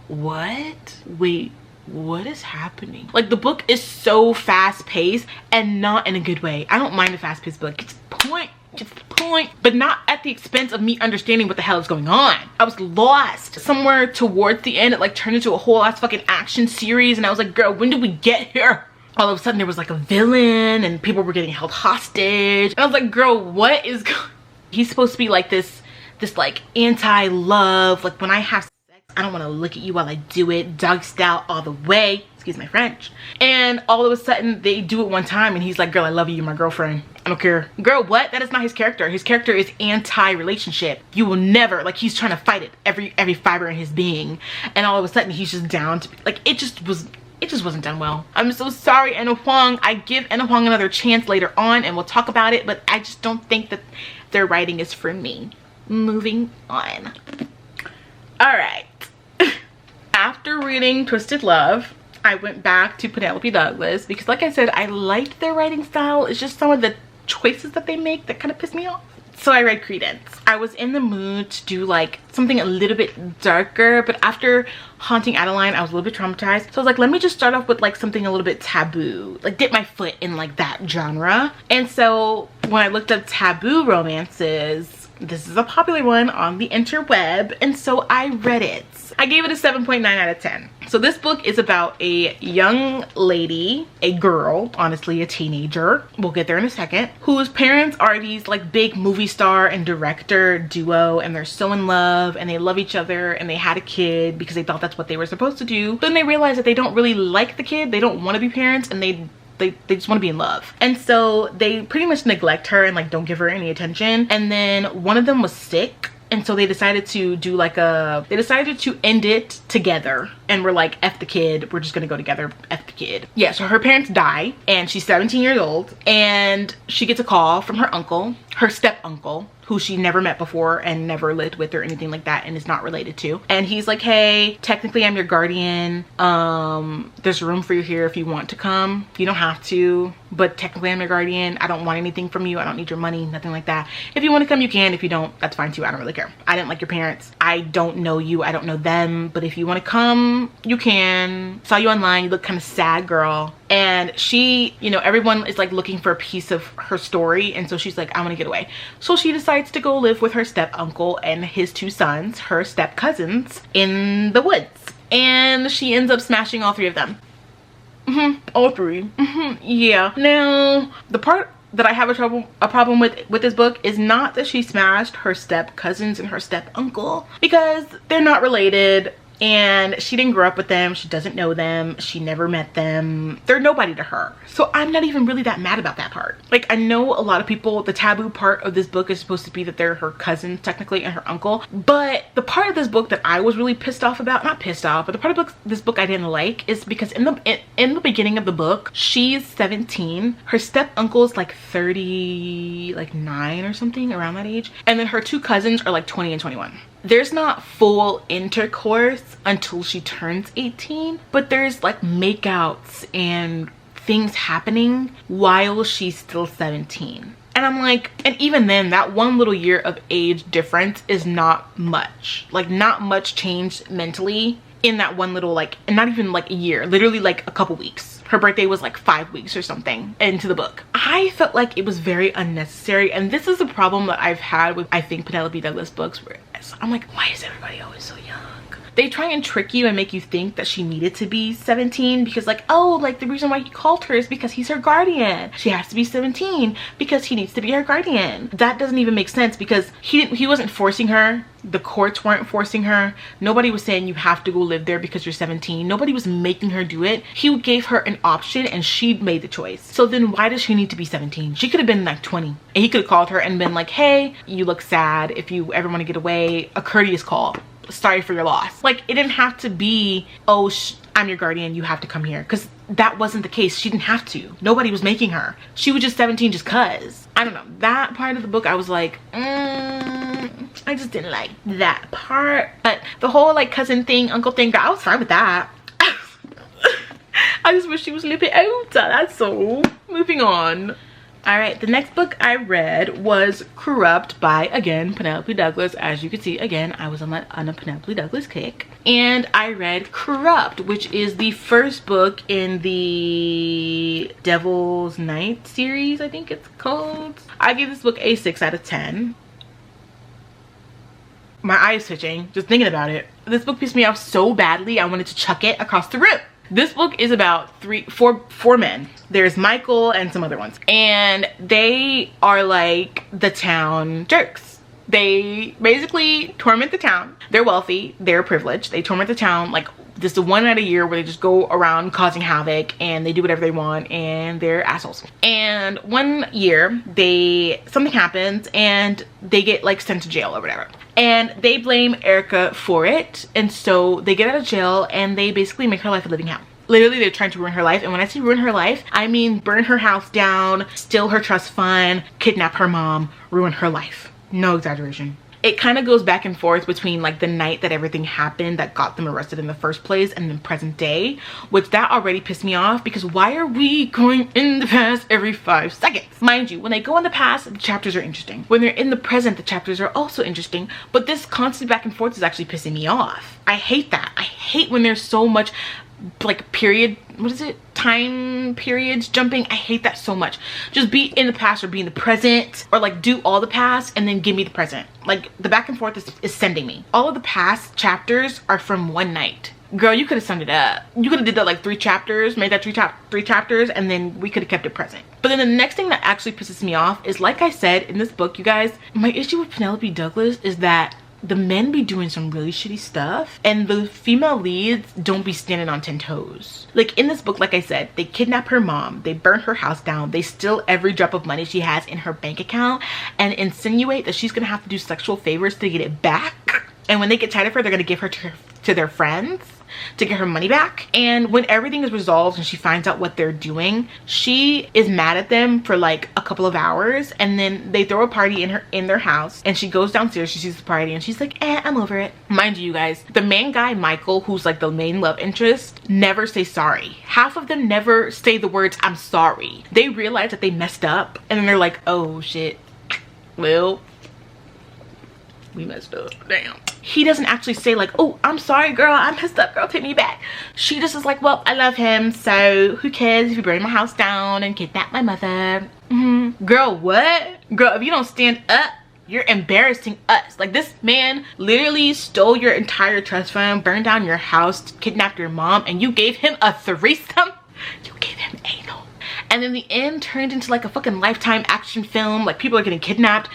what? Wait, what is happening? Like, the book is so fast-paced and not in a good way. I don't mind a fast-paced book. Get to the point. Get to the point. But not at the expense of me understanding what the hell is going on. I was lost. Somewhere towards the end, it like turned into a whole ass fucking action series, and I was like, girl, when did we get here? All of a sudden there was like a villain and people were getting held hostage. And I was like, girl, what is going on? He's supposed to be like this like anti-love, like when I have sex, I don't want to look at you while I do it, dog style all the way, excuse my French. And all of a sudden they do it one time and he's like, girl, I love you, you're my girlfriend, I don't care. Girl, what? That is not his character. His character is anti-relationship. You will never, like, he's trying to fight it, every fiber in his being, and all of a sudden he's just down to be like, it just wasn't done well. I'm so sorry, Anna Huang. I give Anna Huang another chance later on and we'll talk about it, but I just don't think that their writing is for me. Moving on. All right. After reading Twisted Love, I went back to Penelope Douglas because, like I said, I liked their writing style. It's just some of the choices that they make that kind of piss me off. So I read Credence. I was in the mood to do like something a little bit darker, but after Haunting Adeline, I was a little bit traumatized. So I was like, let me just start off with like something a little bit taboo, like dip my foot in like that genre. And so when I looked up taboo romances, this is a popular one on the interweb, and so I read it. I gave it a 7.9 out of 10. So this book is about a young lady, a girl, honestly a teenager, we'll get there in a second, whose parents are these like big movie star and director duo, and they're so in love and they love each other, and they had a kid because they thought that's what they were supposed to do. Then they realize that they don't really like the kid, they don't want to be parents, and they just want to be in love. And so they pretty much neglect her and like don't give her any attention. And then one of them was sick, and so they decided to do like they decided to end it together, and we're like, F the kid, we're just gonna go together, F the kid. Yeah, so her parents die and she's 17 years old, and she gets a call from her uncle, her step uncle, who she never met before and never lived with or anything like that and is not related to. And he's like, hey, technically I'm your guardian. There's room for you here if you want to come. You don't have to, but technically I'm your guardian. I don't want anything from you. I don't need your money, nothing like that. If you want to come, you can. If you don't, that's fine too. I don't really care. I didn't like your parents. I don't know you. I don't know them. But if you want to come, you can. Saw you online. You look kind of sad, girl. And she, you know, everyone is like looking for a piece of her story, and so she's like, I want to get away. So she decides to go live with her step uncle and his two sons, her step cousins, in the woods. And she ends up smashing all three of them. All three. Yeah. Now, the part that I have a problem with this book is not that she smashed her step cousins and her step uncle, because they're not related. And she didn't grow up with them. She doesn't know them. She never met them. They're nobody to her. So I'm not even really that mad about that part. Like, I know a lot of people, the taboo part of this book is supposed to be that they're her cousins technically and her uncle. But the part of this book that I was really pissed off about, not pissed off, but the part of this book I didn't like is because in the beginning of the book, she's 17. Her step uncle's like 30, like 9 or something, around that age. And then her two cousins are like 20 and 21. There's not full intercourse until she turns 18, but there's like makeouts and things happening while she's still 17. And I'm like, and even then, that one little year of age difference is not much. Like, not much changed mentally in that one little, like, and not even like a year, literally like a couple weeks. Her birthday was like 5 weeks or something into the book. I felt like it was very unnecessary, and this is a problem that I've had with, I think, Penelope Douglas books, where I'm like, why is everybody always so young? They try and trick you and make you think that she needed to be 17 because, like, oh, like, the reason why he called her is because he's her guardian. She has to be 17 because he needs to be her guardian. That doesn't even make sense, because he wasn't forcing her. The courts weren't forcing her. Nobody was saying you have to go live there because you're 17. Nobody was making her do it. He gave her an option and she made the choice. So then why does she need to be 17? She could have been like 20, and he could have called her and been like, hey, you look sad. If you ever want to get away, a courteous call. Sorry for your loss. Like, it didn't have to be, oh, I'm your guardian, you have to come here. Because that wasn't the case. She didn't have to. Nobody was making her. She was just 17 just cuz. I don't know. That part of the book I was like, I just didn't like that part. But the whole like cousin thing, uncle thing, I was fine with that. I just wish she was a little bit older, that's all. Moving on. Alright, the next book I read was Corrupt by, again, Penelope Douglas. As you can see, again, I was on a Penelope Douglas kick. And I read Corrupt, which is the first book in the Devil's Night series, I think it's called. I gave this book a 6 out of 10. My eye is twitching, just thinking about it. This book pissed me off so badly, I wanted to chuck it across the room. This book is about four men. There's Michael and some other ones. And they are like the town jerks. They basically torment the town. They're wealthy, they're privileged. They torment the town like this is one night a year where they just go around causing havoc and they do whatever they want and they're assholes. And one year something happens and they get like sent to jail or whatever. And they blame Erica for it. And so they get out of jail and they basically make her life a living hell. Literally, they're trying to ruin her life. And when I say ruin her life, I mean burn her house down, steal her trust fund, kidnap her mom, ruin her life. No exaggeration. It kind of goes back and forth between like the night that everything happened that got them arrested in the first place and then present day, which that already pissed me off because why are we going in the past every 5 seconds? Mind you, when they go in the past, the chapters are interesting. When they're in the present, the chapters are also interesting, but this constant back and forth is actually pissing me off. I hate that. I hate when there's so much like time periods jumping. I hate that so much. Just be in the past or be in the present, or like do all the past and then give me the present. Like the back and forth is sending me. All of the past chapters are from one night. Girl, you could have summed it up. You could have did that like 3 chapters, made that 3 chapters, and then we could have kept it present. But then the next thing that actually pisses me off is, like I said in this book, you guys, my issue with Penelope Douglas is that the men be doing some really shitty stuff and the female leads don't be standing on 10 toes. Like in this book, like I said, they kidnap her mom, they burn her house down, they steal every drop of money she has in her bank account and insinuate that she's gonna have to do sexual favors to get it back. And when they get tired of her, they're gonna give her to their friends to get her money back. And when everything is resolved and she finds out what they're doing, she is mad at them for like a couple of hours, and then they throw a party in their house and she goes downstairs, she sees the party and she's like, I'm over it. Mind you guys, the main guy Michael, who's like the main love interest, never say sorry. Half of them never say the words I'm sorry. They realize that they messed up and then they're like, oh shit, well, we messed up, damn. He doesn't actually say like, oh, I'm sorry girl, I messed up girl, take me back. She just is like, well, I love him, so who cares if you burn my house down and kidnap my mother. Girl, what? Girl, if you don't stand up, you're embarrassing us. Like, this man literally stole your entire trust fund, burned down your house, kidnapped your mom, and you gave him a threesome? You gave him anal. And then the end turned into like a fucking Lifetime action film, like people are getting kidnapped.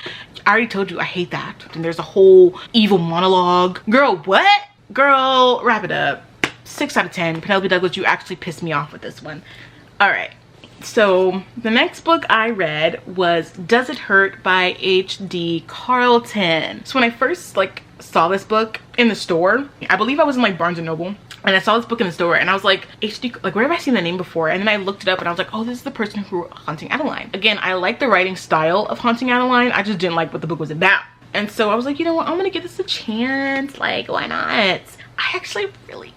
I already told you I hate that. And there's a whole evil monologue. Girl, what? Girl, wrap it up. 6 out of 10. Penelope Douglas, you actually pissed me off with this one. All right. So the next book I read was Does It Hurt by H.D. Carlton. So when I first like saw this book in the store, I believe I was in like Barnes & Noble, and I saw this book in the store and I was like, H.D., like where have I seen the name before? And then I looked it up and I was like, oh, this is the person who wrote Haunting Adeline. Again, I like the writing style of Haunting Adeline, I just didn't like what the book was about. And so I was like, you know what, I'm gonna give this a chance, like why not? I actually really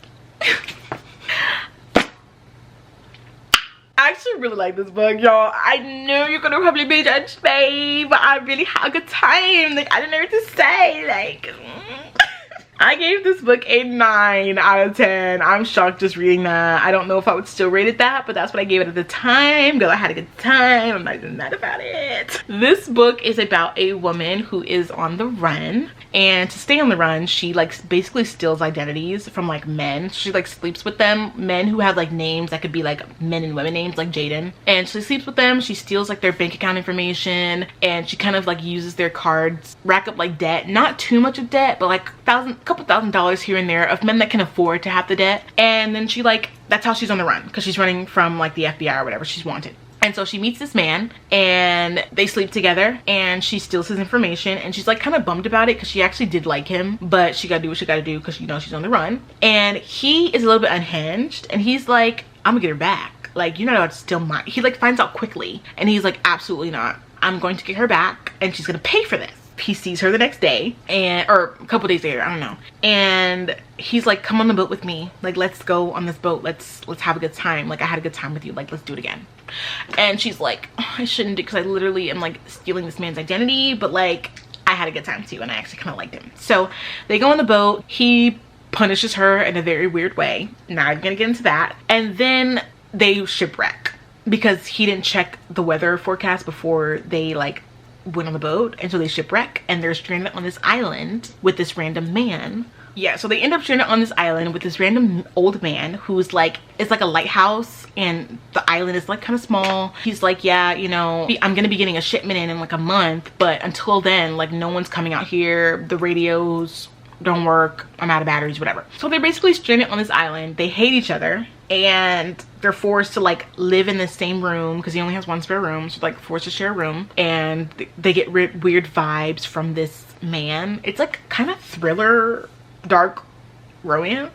like this book, y'all. I know you're gonna probably be judged me, but I really had a good time. Like, I didn't know what to say. Like, I gave this book a 9 out of 10. I'm shocked just reading that. I don't know if I would still rate it that, but that's what I gave it at the time because I had a good time. I'm not even mad about it. This book is about a woman who is on the run, and to stay on the run, she like basically steals identities from like men. She like sleeps with them, men who have like names that could be like men and women names, like Jaden. And she sleeps with them, she steals like their bank account information, and she kind of like uses their cards, rack up like debt, not too much of debt, but like couple $1,000s here and there of men that can afford to have the debt. And then she like, that's how she's on the run, because she's running from like the FBI or whatever, she's wanted. And so she meets this man and they sleep together and she steals his information, and she's like kind of bummed about it because she actually did like him, but she gotta do what she gotta do because, you know, she's on the run. And he is a little bit unhinged and he's like, I'm gonna get her back. Like, you're not about to steal mine. He like finds out quickly and he's like, absolutely not. I'm going to get her back and she's gonna pay for this. He sees her the next day, or a couple days later, I don't know, and he's like, come on the boat with me, like let's go on this boat, let's have a good time, like I had a good time with you, like let's do it again. And she's like, oh, I shouldn't do, because I literally am like stealing this man's identity, but like I had a good time too and I actually kind of liked him. So they go on the boat, he punishes her in a very weird way, not gonna get into that, and then they shipwreck because he didn't check the weather forecast before they like went on the boat, and so they shipwreck and they're stranded on this island with this random man. Yeah, so they end up stranded on this island with this random old man who's like, it's like a lighthouse and the island is like kind of small. He's like, yeah, you know, I'm gonna be getting a shipment in like a month, but until then, like no one's coming out here, the radios don't work, I'm out of batteries, whatever. So they're basically stranded on this island. They hate each other and they're forced to like live in the same room because he only has one spare room, so like forced to share a room, and they get weird vibes from this man. It's like kind of thriller, dark romance.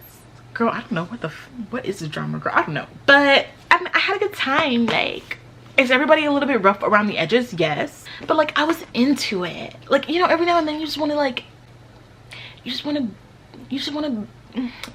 Girl, I don't know what is this drama, girl, I don't know, but I had a good time. Like, is everybody a little bit rough around the edges? Yes, but like I was into it. Like, you know, every now and then you just want to like, you just want to,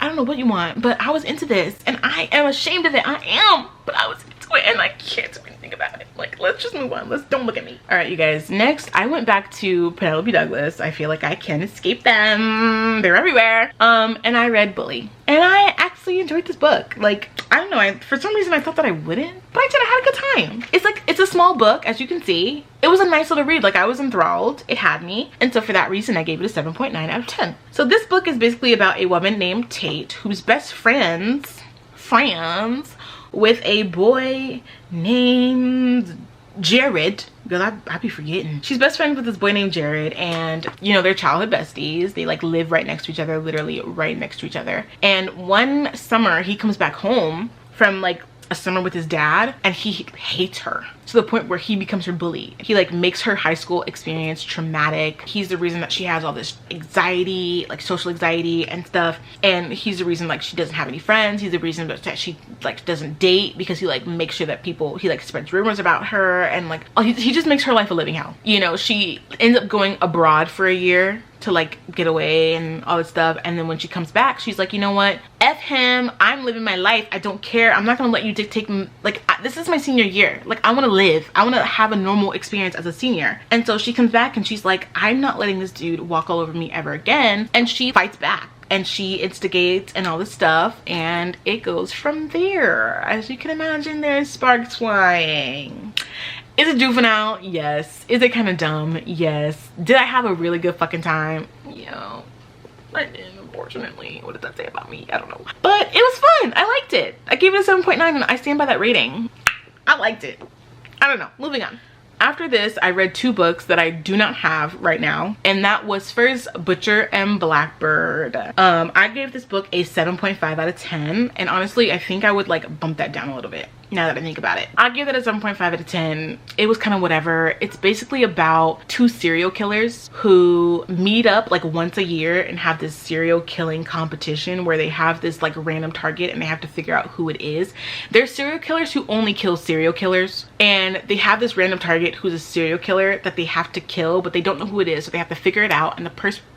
I don't know what you want, but I was into this and I am ashamed of it. I am, but I was into it and I can't do anything about it. Like, let's just move on. Don't look at me. All right, you guys, next I went back to Penelope Douglas. I feel like I can't escape them. They're everywhere. And I read Bully and I actually enjoyed this book. Like, I don't know, for some reason I thought that I wouldn't, but I did. I had a good time. It's like, it's a small book, as you can see. It was a nice little read. Like, I was enthralled. It had me. And so for that reason, I gave it a 7.9 out of 10. So this book is basically about a woman named Tate who's best friends with a boy named Jared. Girl, I be forgetting. She's best friends with this boy named Jared, and you know, they're childhood besties. They like live right next to each other, literally right next to each other. And one summer he comes back home from like a summer with his dad and he hates her to the point where he becomes her bully. He like makes her high school experience traumatic. He's the reason that she has all this anxiety, like social anxiety and stuff, and he's the reason like she doesn't have any friends. He's the reason that she like doesn't date, because he like makes sure that he like spreads rumors about her, and like he just makes her life a living hell. You know, she ends up going abroad for a year to like get away and all this stuff, and then when she comes back she's like, you know what, F him, I'm living my life, I don't care, I'm not gonna let you dictate like this is my senior year, like I want to live, I want to have a normal experience as a senior. And so she comes back and she's like, I'm not letting this dude walk all over me ever again, and she fights back and she instigates and all this stuff, and it goes from there. As you can imagine, there's sparks flying. Is it juvenile? Yes. Is it kind of dumb? Yes. Did I have a really good fucking time? Yeah, I did, unfortunately. What does that say about me? I don't know. But it was fun. I liked it. I gave it a 7.9 and I stand by that rating. I liked it. I don't know. Moving on. After this, I read 2 books that I do not have right now, and that was first Butcher and Blackbird. I gave this book a 7.5 out of 10, and honestly I think I would like bump that down a little bit now that I think about it. I give that a 7.5 out of 10. It was kind of whatever. It's basically about 2 serial killers who meet up like once a year and have this serial killing competition where they have this like random target and they have to figure out who it is. They're serial killers who only kill serial killers, and they have this random target who's a serial killer that they have to kill, but they don't know who it is, so they have to figure it out, and the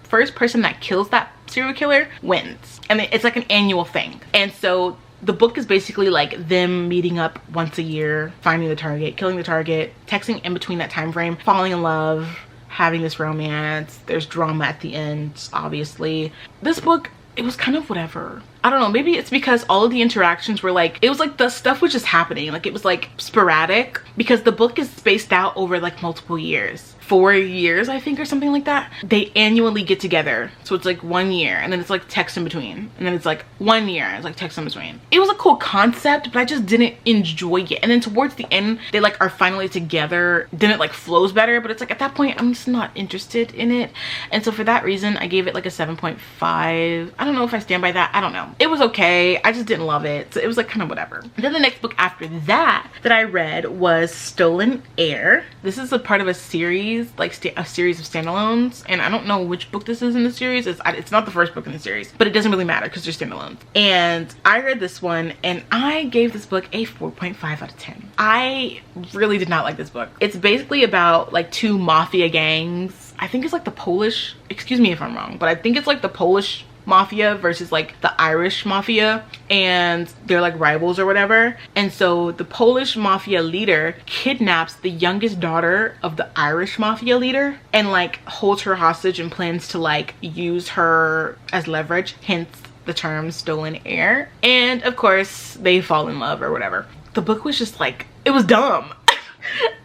first person that kills that serial killer wins. And it's like an annual thing. And so the book is basically like them meeting up once a year, finding the target, killing the target, texting in between that time frame, falling in love, having this romance. There's drama at the end, obviously. This book, it was kind of whatever. I don't know, maybe it's because all of the interactions were like, it was like the stuff was just happening, like it was like sporadic, because the book is spaced out over like multiple years. 4 years, I think, or something like that. They annually get together, so it's like 1 year, and then it's like text in between, and then it's like 1 year, it's like text in between. It was a cool concept, but I just didn't enjoy it. And then towards the end, they like are finally together, then it like flows better, but it's like at that point I'm just not interested in it. And so for that reason I gave it like a 7.5. I don't know if I stand by that. I don't know. It was okay, I just didn't love it, so it was like kind of whatever. And then the next book after that I read was Stolen Heir. This is a part of a series series, like a series of standalones, and I don't know which book this is in the series. It's not the first book in the series, but it doesn't really matter because they're standalones. And I read this one and I gave this book a 4.5 out of 10. I really did not like this book. It's basically about like two mafia gangs. I think it's like the Polish, excuse me if I'm wrong, but I think it's like the Polish mafia versus like the Irish mafia, and they're like rivals or whatever. And so the Polish mafia leader kidnaps the youngest daughter of the Irish mafia leader and like holds her hostage and plans to like use her as leverage, hence the term stolen heir. And of course they fall in love or whatever. The book was just like, it was dumb.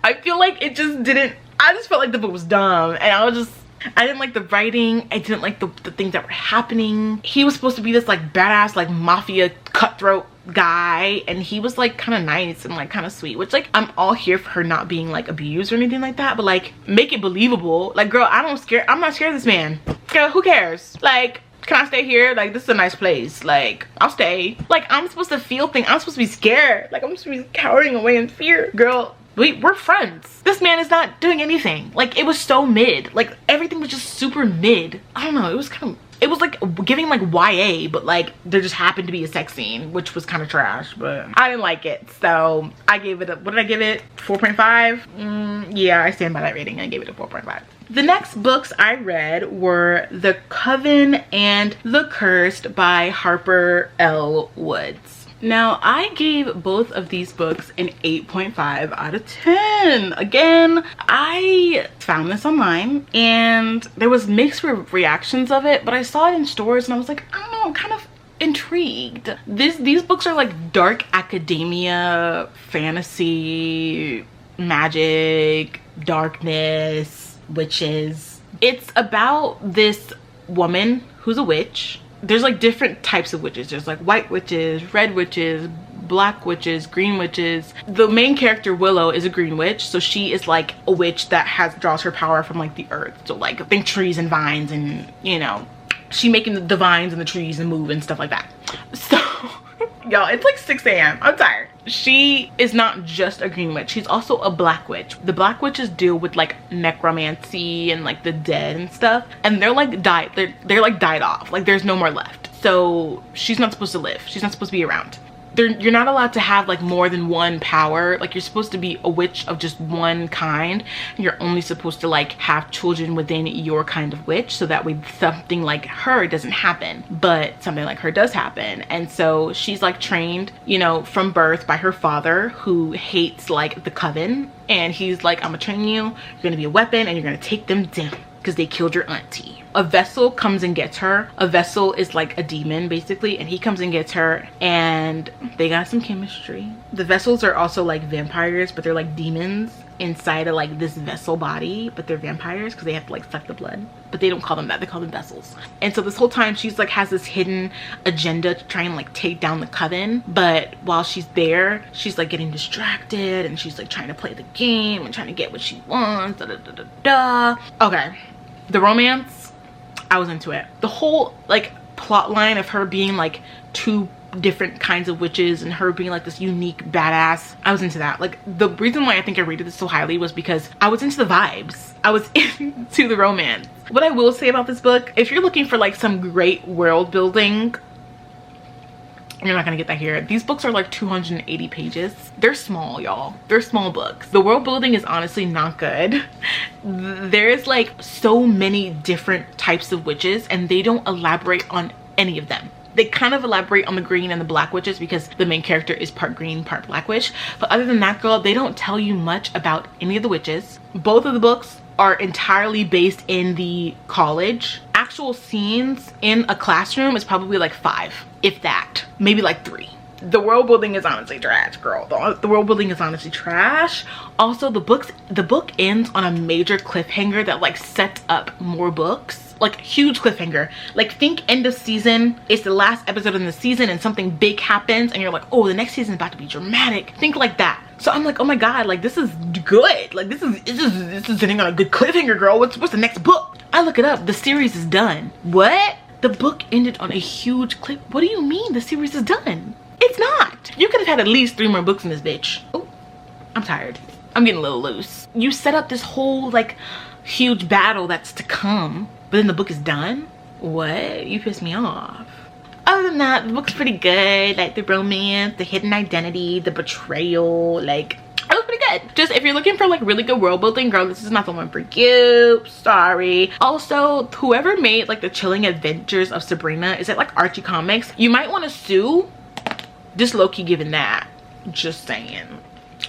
I feel like it just didn't, I just felt like the book was dumb, and I didn't like the writing. I didn't like the things that were happening. He was supposed to be this like badass like mafia cutthroat guy, and he was like kind of nice and like kind of sweet, which like I'm all here for her not being like abused or anything like that, but like make it believable. Like, girl, I'm not scared of this man. Girl, who cares? Like, can I stay here? Like, this is a nice place. Like, I'll stay. Like, I'm supposed to feel things. I'm supposed to be scared. Like, I'm supposed to be cowering away in fear. Girl, we're friends. This man is not doing anything. Like, it was so mid. Like, everything was just super mid. I don't know. It was kind of, it was like giving like YA, but like there just happened to be a sex scene, which was kind of trash, but I didn't like it. So I gave it a, what did I give it? 4.5? Yeah, I stand by that rating. I gave it a 4.5. The next books I read were The Coven and The Cursed by Harper L. Woods. Now, I gave both of these books an 8.5 out of 10. Again, I found this online and there was mixed reactions of it, but I saw it in stores and I was like, I don't know, I'm kind of intrigued. These books are like dark academia, fantasy, magic, darkness, witches. It's about this woman who's a witch. There's like different types of witches. There's like white witches, red witches, black witches, green witches. The main character, Willow, is a green witch, so she is like a witch that draws her power from like the earth. So like think trees and vines, and you know, she making the vines and the trees and move and stuff like that. So y'all, it's like 6 a.m. I'm tired. She is not just a green witch, she's also a black witch. The black witches deal with like necromancy and like the dead and stuff, and they're like died off. Like there's no more left. So she's not supposed to live. She's not supposed to be around. You're not allowed to have like more than one power. Like you're supposed to be a witch of just one kind, and you're only supposed to like have children within your kind of witch, so that way something like her doesn't happen, but something like her does happen. And so she's like trained, you know, from birth by her father, who hates like the Coven, and he's like, I'm gonna train you, you're gonna be a weapon, and you're gonna take them down because they killed your auntie. A vessel comes and gets her. A vessel is like a demon basically, and he comes and gets her, and they got some chemistry. The vessels are also like vampires, but they're like demons inside of like this vessel body, but they're vampires because they have to like suck the blood, but they don't call them that, they call them vessels. And so this whole time she's like has this hidden agenda to try and like take down the Coven, but while she's there she's like getting distracted, and she's like trying to play the game and trying to get what she wants. Okay, the romance, I was into it. The whole like plot line of her being like two different kinds of witches and her being like this unique badass, I was into that. Like the reason why I think I rated this so highly was because I was into the vibes. I was into the romance. What I will say about this book, if you're looking for like some great world building, you're not gonna get that here. These books are like 280 pages. They're small, y'all. They're small books. The world building is honestly not good. There's like so many different types of witches, and they don't elaborate on any of them. They kind of elaborate on the green and the black witches because the main character is part green, part black witch. But other than that, girl, they don't tell you much about any of the witches. Both of the books are entirely based in the college. Actual scenes in a classroom is probably like 5, if that, maybe like 3. The world building is honestly trash, girl. The world building is honestly trash. Also, the book ends on a major cliffhanger that like sets up more books. Like huge cliffhanger. Like think end of season, it's the last episode in the season and something big happens and you're like, oh, the next season is about to be dramatic. Think like that. So I'm like, oh my god, like this is good. Like this is sitting on a good cliffhanger, girl. What's the next book? I look it up, the series is done. What? The book ended on a huge cliff. What do you mean the series is done? It's not. You could have had at least 3 more books in this bitch. Oh, I'm tired. I'm getting a little loose. You set up this whole like huge battle that's to come, but then the book is done. What? You pissed me off. Other than that, the book's pretty good. Like the romance, the hidden identity, the betrayal, like it was pretty good. Just if you're looking for like really good world building, girl, this is not the one for you. Sorry. Also, whoever made like the Chilling Adventures of Sabrina, is it like Archie Comics? You might want to sue. Just low-key given that. Just saying.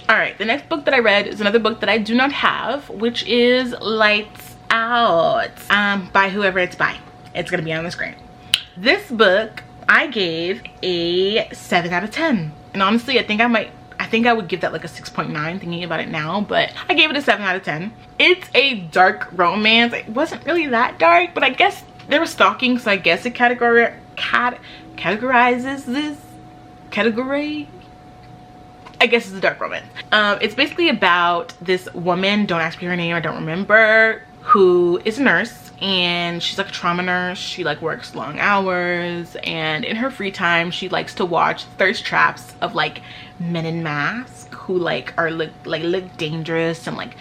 All right, the next book that I read is another book that I do not have, which is Lights Out by whoever it's by. It's gonna be on the screen. This book I gave a 7 out of 10, and honestly I think I would give that like a 6.9 thinking about it now, but I gave it a 7 out of 10. It's a dark romance. It wasn't really that dark, but I guess there was stalking, so I guess it categorizes this category. I guess it's a dark romance. It's basically about this woman, don't ask me her name, I don't remember, who is a nurse, and she's like a trauma nurse. She like works long hours, and in her free time she likes to watch thirst traps of like men in masks who like look dangerous and like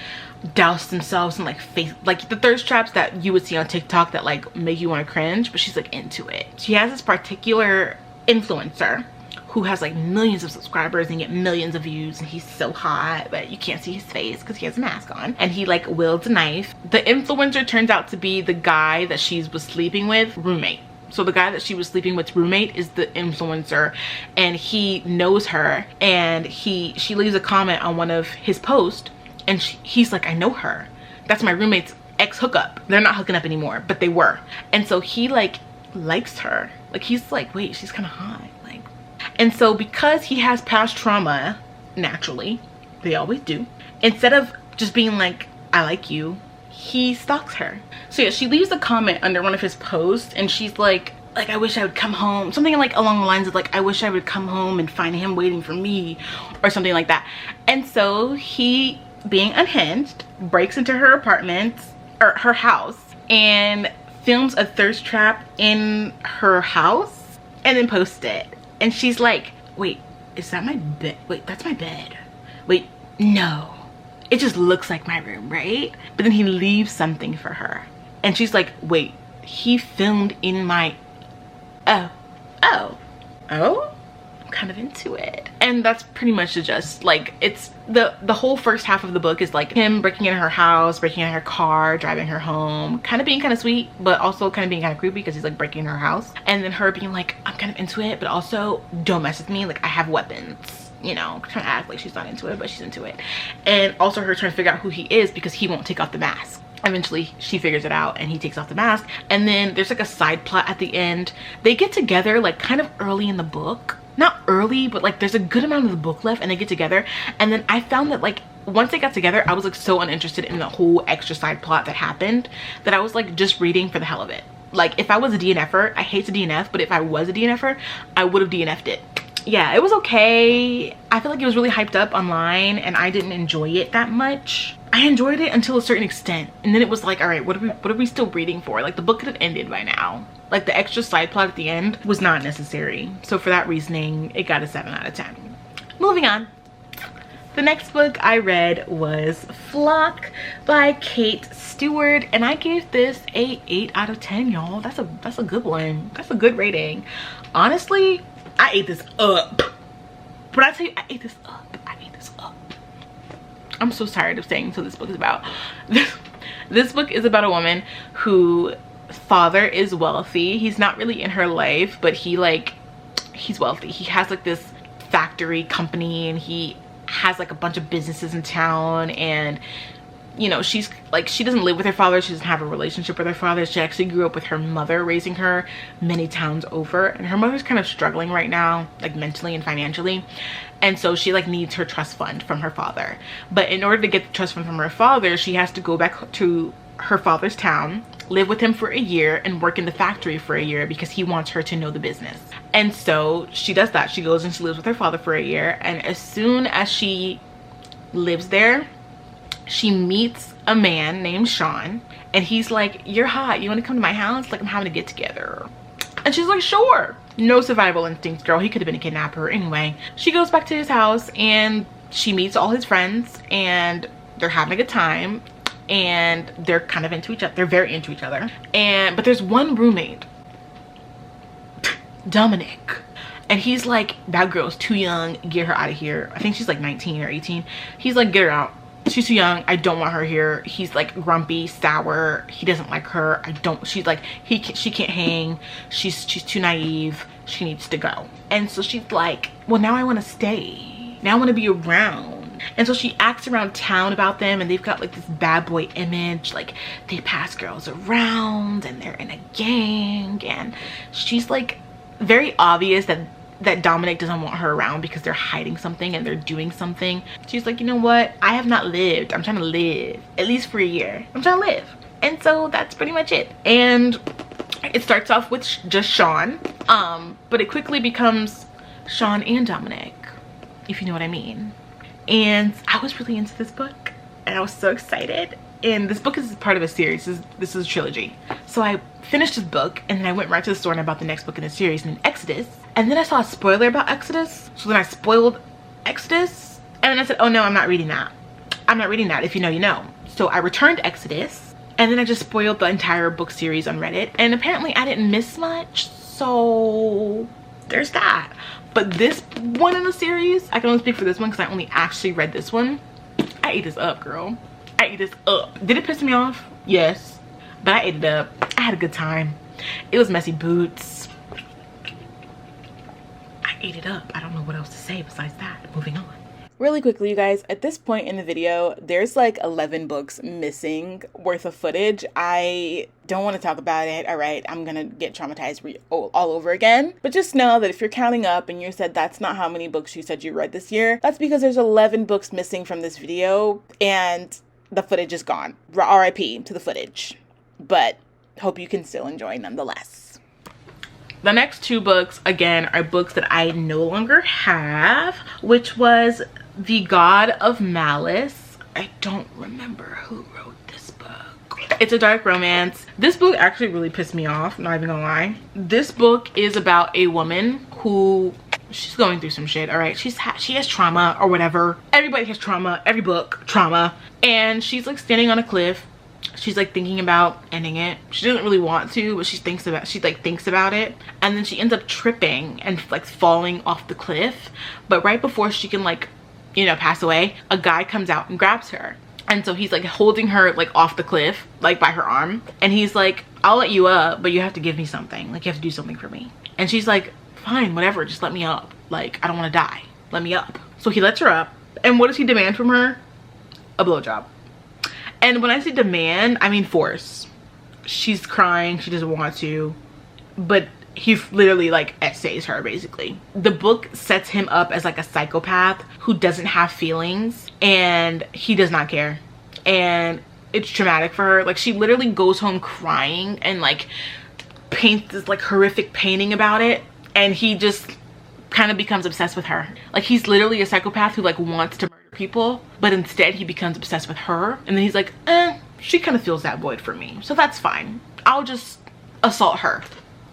douse themselves in like face, like the thirst traps that you would see on TikTok that like make you want to cringe, but she's like into it. She has this particular influencer who has like millions of subscribers and get millions of views, and he's so hot, but you can't see his face because he has a mask on, and he like wields a knife. The influencer turns out to be the guy that she was sleeping with roommate. So the guy that she was sleeping with roommate is the influencer, and he knows her, and she leaves a comment on one of his posts, and he's like, I know her, that's my roommate's ex hookup. They're not hooking up anymore, but they were. And so he like likes her, like he's like, wait, she's kind of hot. And so because he has past trauma, naturally, they always do, instead of just being like, I like you, he stalks her. So yeah, she leaves a comment under one of his posts, and she's like I wish I would come home, something like along the lines of like, I wish I would come home and find him waiting for me, or something like that. And so he, being unhinged, breaks into her apartment, or her house, and films a thirst trap in her house and then posts it. And she's like, wait, is that my bed? Wait, that's my bed. Wait, no. It just looks like my room, right? But then he leaves something for her. And she's like, wait, he filmed in my... Oh. I'm kind of into it. And that's pretty much the gist. Like, it's the whole first half of the book is like him breaking into her house, breaking into her car, driving her home, kind of being kind of sweet, but also kind of being kind of creepy because he's like breaking into her house. And then her being like, I'm kind of into it, but also don't mess with me, like I have weapons, you know, trying to act like she's not into it, but she's into it. And also her trying to figure out who he is because he won't take off the mask. Eventually she figures it out and he takes off the mask. And then there's like a side plot at the end. They get together like kind of early in the book. Not early, but like there's a good amount of the book left, and they get together. And then I found that like once they got together, I was like so uninterested in the whole extra side plot that happened that I was like just reading for the hell of it. Like if I was a DNFer, I hate to DNF, but if I was a DNFer, I would have DNF'd it. Yeah, it was okay. I feel like it was really hyped up online, and I didn't enjoy it that much. I enjoyed it until a certain extent, and then it was like, all right, what are we still reading for? Like the book could have ended by now. Like the extra side plot at the end was not necessary. So for that reasoning, it got a 7 out of 10. Moving on. The next book I read was Flock by Kate Stewart, and I gave this a 8 out of 10, y'all. That's a good one. That's a good rating. Honestly, I ate this up. But I tell you, I ate this up. I ate this up. I'm so tired of saying so this book is about. This book is about a woman who father is wealthy. He's not really in her life, but he's wealthy. He has like this factory company, and he has like a bunch of businesses in town, and you know, she's like, she doesn't live with her father, she doesn't have a relationship with her father. She actually grew up with her mother raising her many towns over, and her mother's kind of struggling right now, like mentally and financially, and so she like needs her trust fund from her father. But in order to get the trust fund from her father, she has to go back to her father's town, live with him for a year, and work in the factory for a year because he wants her to know the business. And so she does that. She goes and she lives with her father for a year, and as soon as she lives there, she meets a man named Sean, and he's like, you're hot, you want to come to my house? Like, I'm having a get together. And she's like, sure. No survival instincts, girl. He could have been a kidnapper. Anyway, she goes back to his house, and she meets all his friends, and they're having a good time. and they're kind of into each other. They're very into each other. But there's one roommate, Dominic, and he's like, that girl's too young, get her out of here. I think she's like 19 or 18. He's like, get her out, she's too young, I don't want her here. He's like grumpy, sour, he doesn't like her. She's like, she can't hang, she's too naive, she needs to go. And so she's like, well, now I want to stay, now I want to be around. And so she acts around town about them, and they've got like this bad boy image, like they pass girls around and they're in a gang, and she's like, very obvious that Dominic doesn't want her around because they're hiding something and they're doing something. She's like, you know what, I have not lived, I'm trying to live, at least for a year, I'm trying to live. And so that's pretty much it. And it starts off with just Sean, but it quickly becomes Sean and Dominic, if you know what I mean. And I was really into this book, and I was so excited. And this book is part of a series. This is a trilogy. So I finished this book, and then I went right to the store and I bought the next book in the series, named Exodus. And then I saw a spoiler about Exodus, so then I spoiled Exodus, and then I said, oh no, I'm not reading that. I'm not reading that. If you know, you know. So I returned Exodus, and then I just spoiled the entire book series on Reddit, and apparently I didn't miss much, so there's that. But this one in the series, I can only speak for this one because I only actually read this one. I ate this up, girl. I ate this up. Did it piss me off? Yes. But I ate it up. I had a good time. It was messy boots. I ate it up. I don't know what else to say besides that. Moving on. Really quickly, you guys, at this point in the video, there's like 11 books missing worth of footage. I don't want to talk about it. All right, I'm gonna get traumatized all over again. But just know that if you're counting up and you said that's not how many books you said you read this year, that's because there's 11 books missing from this video and the footage is gone. RIP to the footage. But hope you can still enjoy nonetheless. The next two books, again, are books that I no longer have, which was The God of Malice. I don't remember who wrote this book. It's a dark romance. This book actually really pissed me off, not even gonna lie. This book is about a woman who, she's going through some shit, all right? She has trauma or whatever. Everybody has trauma, every book, trauma. And she's like standing on a cliff. She's like thinking about ending it. She doesn't really want to, but she thinks about it. And then she ends up tripping and like falling off the cliff. But right before she can like, you know, pass away, a guy comes out and grabs her. And so he's like holding her like off the cliff, like by her arm. And he's like, I'll let you up, but you have to give me something. Like you have to do something for me. And she's like, fine, whatever, just let me up. Like, I don't want to die. Let me up. So he lets her up. And what does he demand from her? A blowjob. And when I say demand, I mean force. She's crying, she doesn't want to, but he literally like essays her basically. The book sets him up as like a psychopath who doesn't have feelings, and he does not care. And it's traumatic for her. Like she literally goes home crying and like paints this like horrific painting about it, and he just kind of becomes obsessed with her. Like he's literally a psychopath who like wants to murder people, but instead he becomes obsessed with her. And then he's like, she kind of fills that void for me, so that's fine, I'll just assault her.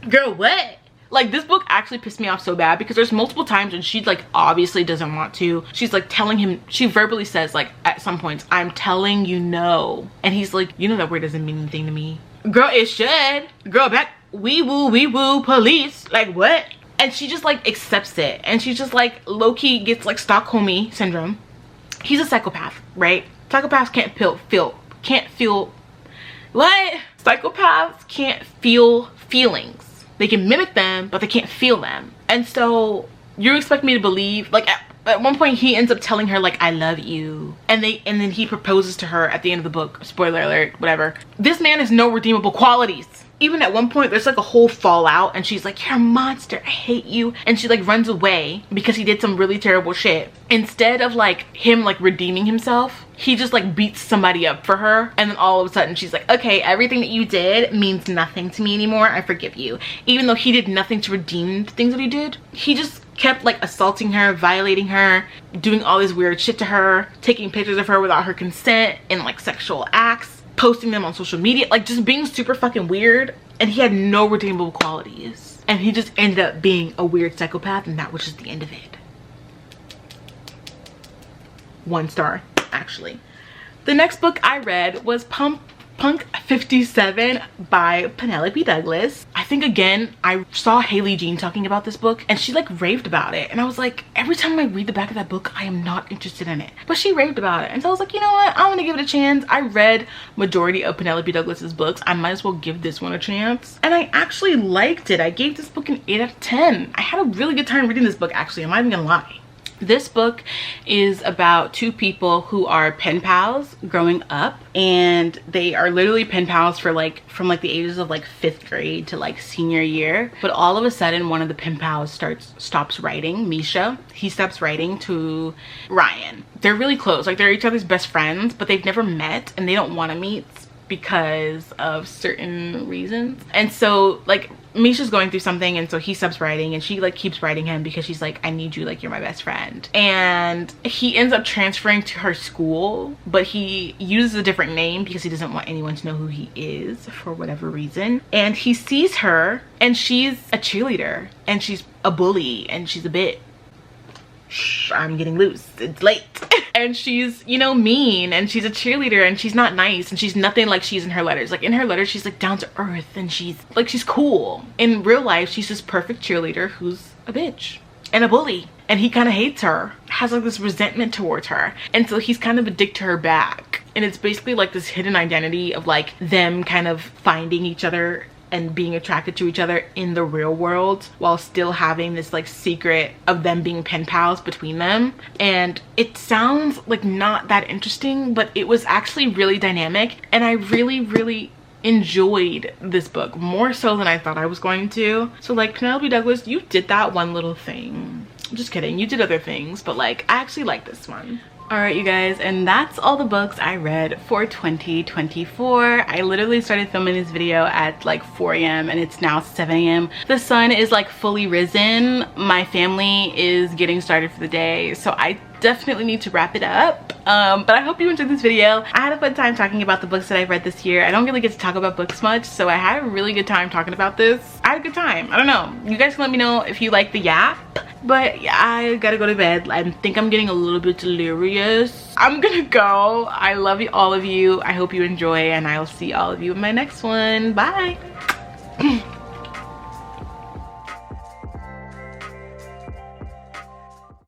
Girl, what? Like this book actually pissed me off so bad because there's multiple times when she like obviously doesn't want to. She's like telling him, she verbally says like at some points, I'm telling you no. And he's like, you know that word doesn't mean anything to me. Girl, it should. Girl, back wee woo police. Like what? And she just like accepts it, and she's just like low-key gets like Stockholm syndrome. He's a psychopath, right? Psychopaths can't feel what? Psychopaths can't feel feelings. They can mimic them, but they can't feel them. And so you expect me to believe, like at one point he ends up telling her like I love you, and then he proposes to her at the end of the book. Spoiler alert, whatever. This man has no redeemable qualities. Even at one point there's like a whole fallout, and she's like, you're a monster, I hate you, and she like runs away because he did some really terrible shit. Instead of like him like redeeming himself, he just like beats somebody up for her, and then all of a sudden she's like, okay, everything that you did means nothing to me anymore, I forgive you. Even though he did nothing to redeem the things that he did, he just kept like assaulting her, violating her, doing all this weird shit to her, taking pictures of her without her consent, and like sexual acts, posting them on social media, like just being super fucking weird. And he had no redeemable qualities, and he just ended up being a weird psychopath, and that was just the end of it. 1 star, actually. The next book I read was Punk 57 by Penelope Douglas. I think again, I saw Haley Jean talking about this book and she like raved about it. And I was like, every time I read the back of that book, I am not interested in it. But she raved about it. And so I was like, you know what? I'm gonna give it a chance. I read majority of Penelope Douglas's books. I might as well give this one a chance. And I actually liked it. I gave this book an 8 out of 10. I had a really good time reading this book actually. I'm not even gonna lie. This book is about two people who are pen pals growing up, and they are literally pen pals for like from like the ages of like 5th grade to like senior year. But all of a sudden one of the pen pals stops writing, Misha. He stops writing to Ryan. They're really close, like they're each other's best friends, but they've never met and they don't want to meet because of certain reasons. And so like Misha's going through something, and so he stops writing and she like keeps writing him because she's like, I need you, like you're my best friend. And he ends up transferring to her school, but he uses a different name because he doesn't want anyone to know who he is for whatever reason. And he sees her and she's a cheerleader and she's a bully and she's a bit, shh, I'm getting loose, it's late. And she's, you know, mean, and she's a cheerleader and she's not nice and she's nothing like she's in her letters. Like in her letters she's like down to earth and she's cool. In real life she's this perfect cheerleader who's a bitch and a bully, and he kind of hates her, has like this resentment towards her, and so he's kind of a dick to her back. And it's basically like this hidden identity of like them kind of finding each other and being attracted to each other in the real world while still having this like secret of them being pen pals between them. And it sounds like not that interesting, but it was actually really dynamic, and I really enjoyed this book more so than I thought I was going to. So like, Penelope Douglas, you did that one little thing. I'm just kidding, you did other things, but like I actually like this one. Alright you guys, and that's all the books I read for 2024. I literally started filming this video at like 4 a.m. and it's now 7 a.m. The sun is like fully risen. My family is getting started for the day, so I definitely need to wrap it up. But I hope you enjoyed this video. I had a fun time talking about the books that I've read this year. I don't really get to talk about books much, so I had a really good time talking about this. I had a good time. I don't know. You guys can let me know if you like the yap. But yeah, I gotta go to bed. I think I'm getting a little bit delirious. I'm gonna go. I love you, all of you. I hope you enjoy, and I'll see all of you in my next one. Bye.